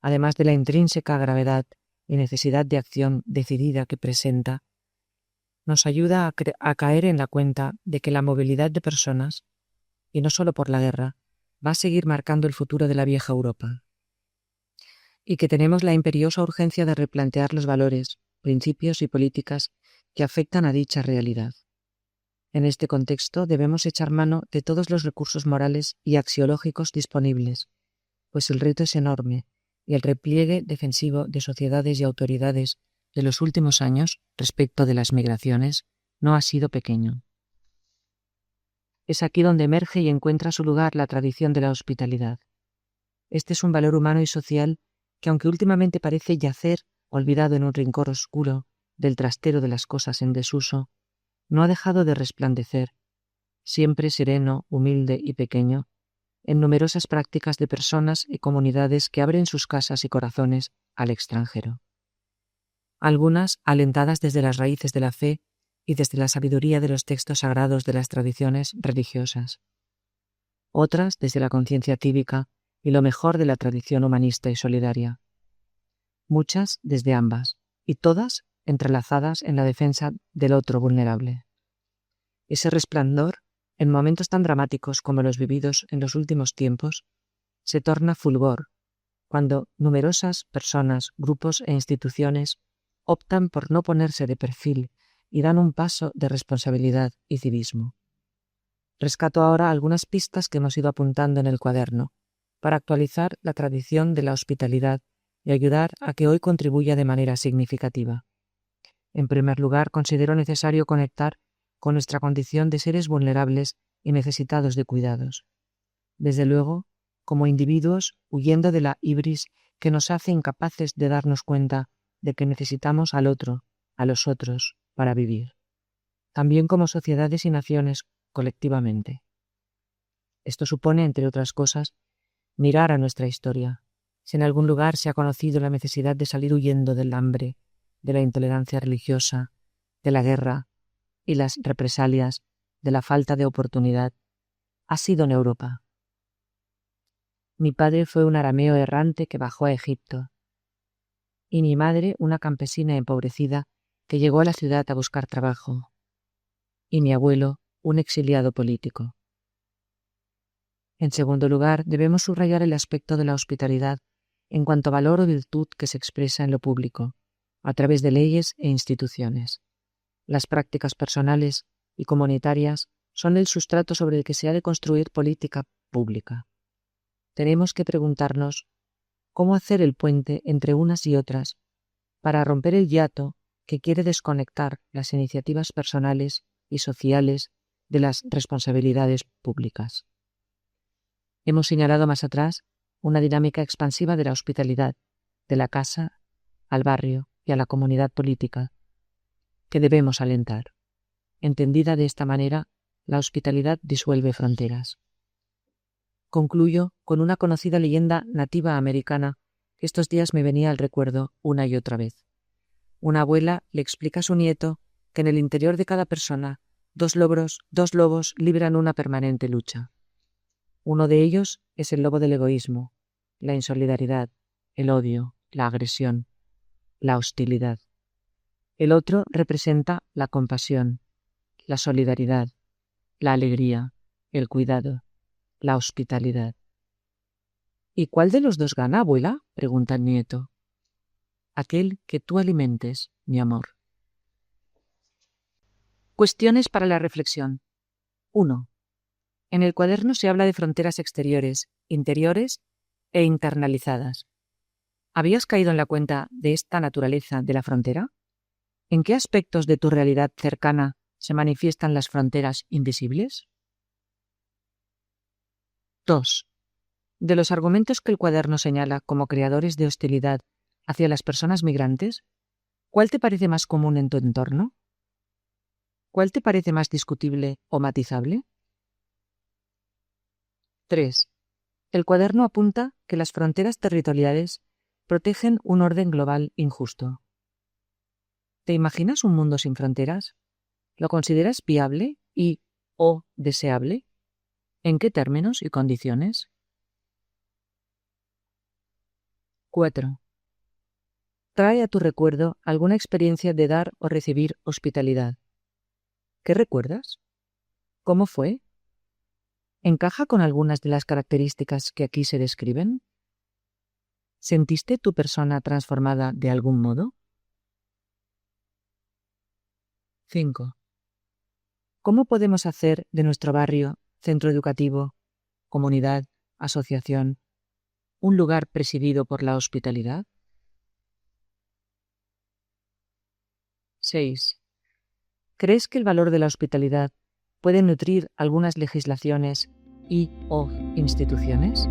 además de la intrínseca gravedad y necesidad de acción decidida que presenta, nos ayuda a caer en la cuenta de que la movilidad de personas, y no solo por la guerra, va a seguir marcando el futuro de la vieja Europa, y que tenemos la imperiosa urgencia de replantear los valores, principios y políticas que afectan a dicha realidad. En este contexto debemos echar mano de todos los recursos morales y axiológicos disponibles, pues el reto es enorme y el repliegue defensivo de sociedades y autoridades de los últimos años respecto de las migraciones no ha sido pequeño. Es aquí donde emerge y encuentra su lugar la tradición de la hospitalidad. Este es un valor humano y social que, aunque últimamente parece yacer olvidado en un rincón oscuro del trastero de las cosas en desuso, no ha dejado de resplandecer, siempre sereno, humilde y pequeño, en numerosas prácticas de personas y comunidades que abren sus casas y corazones al extranjero. Algunas alentadas desde las raíces de la fe y desde la sabiduría de los textos sagrados de las tradiciones religiosas. Otras desde la conciencia cívica y lo mejor de la tradición humanista y solidaria. Muchas desde ambas, y todas entrelazadas en la defensa del otro vulnerable. Ese resplandor, en momentos tan dramáticos como los vividos en los últimos tiempos, se torna fulgor cuando numerosas personas, grupos e instituciones optan por no ponerse de perfil y dan un paso de responsabilidad y civismo. Rescato ahora algunas pistas que hemos ido apuntando en el cuaderno para actualizar la tradición de la hospitalidad y ayudar a que hoy contribuya de manera significativa. En primer lugar, considero necesario conectar con nuestra condición de seres vulnerables y necesitados de cuidados. Desde luego, como individuos huyendo de la hibris que nos hace incapaces de darnos cuenta de que necesitamos al otro, a los otros, para vivir. También como sociedades y naciones colectivamente. Esto supone, entre otras cosas, Mirar a nuestra historia. Si en algún lugar se ha conocido la necesidad de salir huyendo del hambre, de la intolerancia religiosa, de la guerra y las represalias, de la falta de oportunidad, ha sido en Europa. Mi padre fue un arameo errante que bajó a Egipto, y mi madre una campesina empobrecida que llegó a la ciudad a buscar trabajo, y mi abuelo un exiliado político. En segundo lugar, debemos subrayar el aspecto de la hospitalidad en cuanto a valor o virtud que se expresa en lo público, a través de leyes e instituciones. Las prácticas personales y comunitarias son el sustrato sobre el que se ha de construir política pública. Tenemos que preguntarnos cómo hacer el puente entre unas y otras para romper el hiato que quiere desconectar las iniciativas personales y sociales de las responsabilidades públicas. Hemos señalado más atrás una dinámica expansiva de la hospitalidad, de la casa al barrio y a la comunidad política, que debemos alentar. Entendida de esta manera, la hospitalidad disuelve fronteras. Concluyo con una conocida leyenda nativa americana que estos días me venía al recuerdo una y otra vez. Una abuela le explica a su nieto que en el interior de cada persona dos lobos libran una permanente lucha. Uno de ellos es el lobo del egoísmo, la insolidaridad, el odio, la agresión, la hostilidad. El otro representa la compasión, la solidaridad, la alegría, el cuidado, la hospitalidad. ¿Y cuál de los dos gana, abuela?, pregunta el nieto. Aquel que tú alimentes, mi amor. Cuestiones para la reflexión. 1. En el cuaderno se habla de fronteras exteriores, interiores e internalizadas. ¿Habías caído en la cuenta de esta naturaleza de la frontera? ¿En qué aspectos de tu realidad cercana se manifiestan las fronteras invisibles? 2. De los argumentos que el cuaderno señala como creadores de hostilidad hacia las personas migrantes, ¿cuál te parece más común en tu entorno? ¿Cuál te parece más discutible o matizable? 3. El cuaderno apunta que las fronteras territoriales protegen un orden global injusto. ¿Te imaginas un mundo sin fronteras? ¿Lo consideras viable y o deseable? ¿En qué términos y condiciones? 4. Trae a tu recuerdo alguna experiencia de dar o recibir hospitalidad. ¿Qué recuerdas? ¿Cómo fue? ¿Encaja con algunas de las características que aquí se describen? ¿Sentiste tu persona transformada de algún modo? 5. ¿Cómo podemos hacer de nuestro barrio, centro educativo, comunidad, asociación, un lugar presidido por la hospitalidad? 6. ¿Crees que el valor de la hospitalidad puede nutrir algunas legislaciones y o instituciones?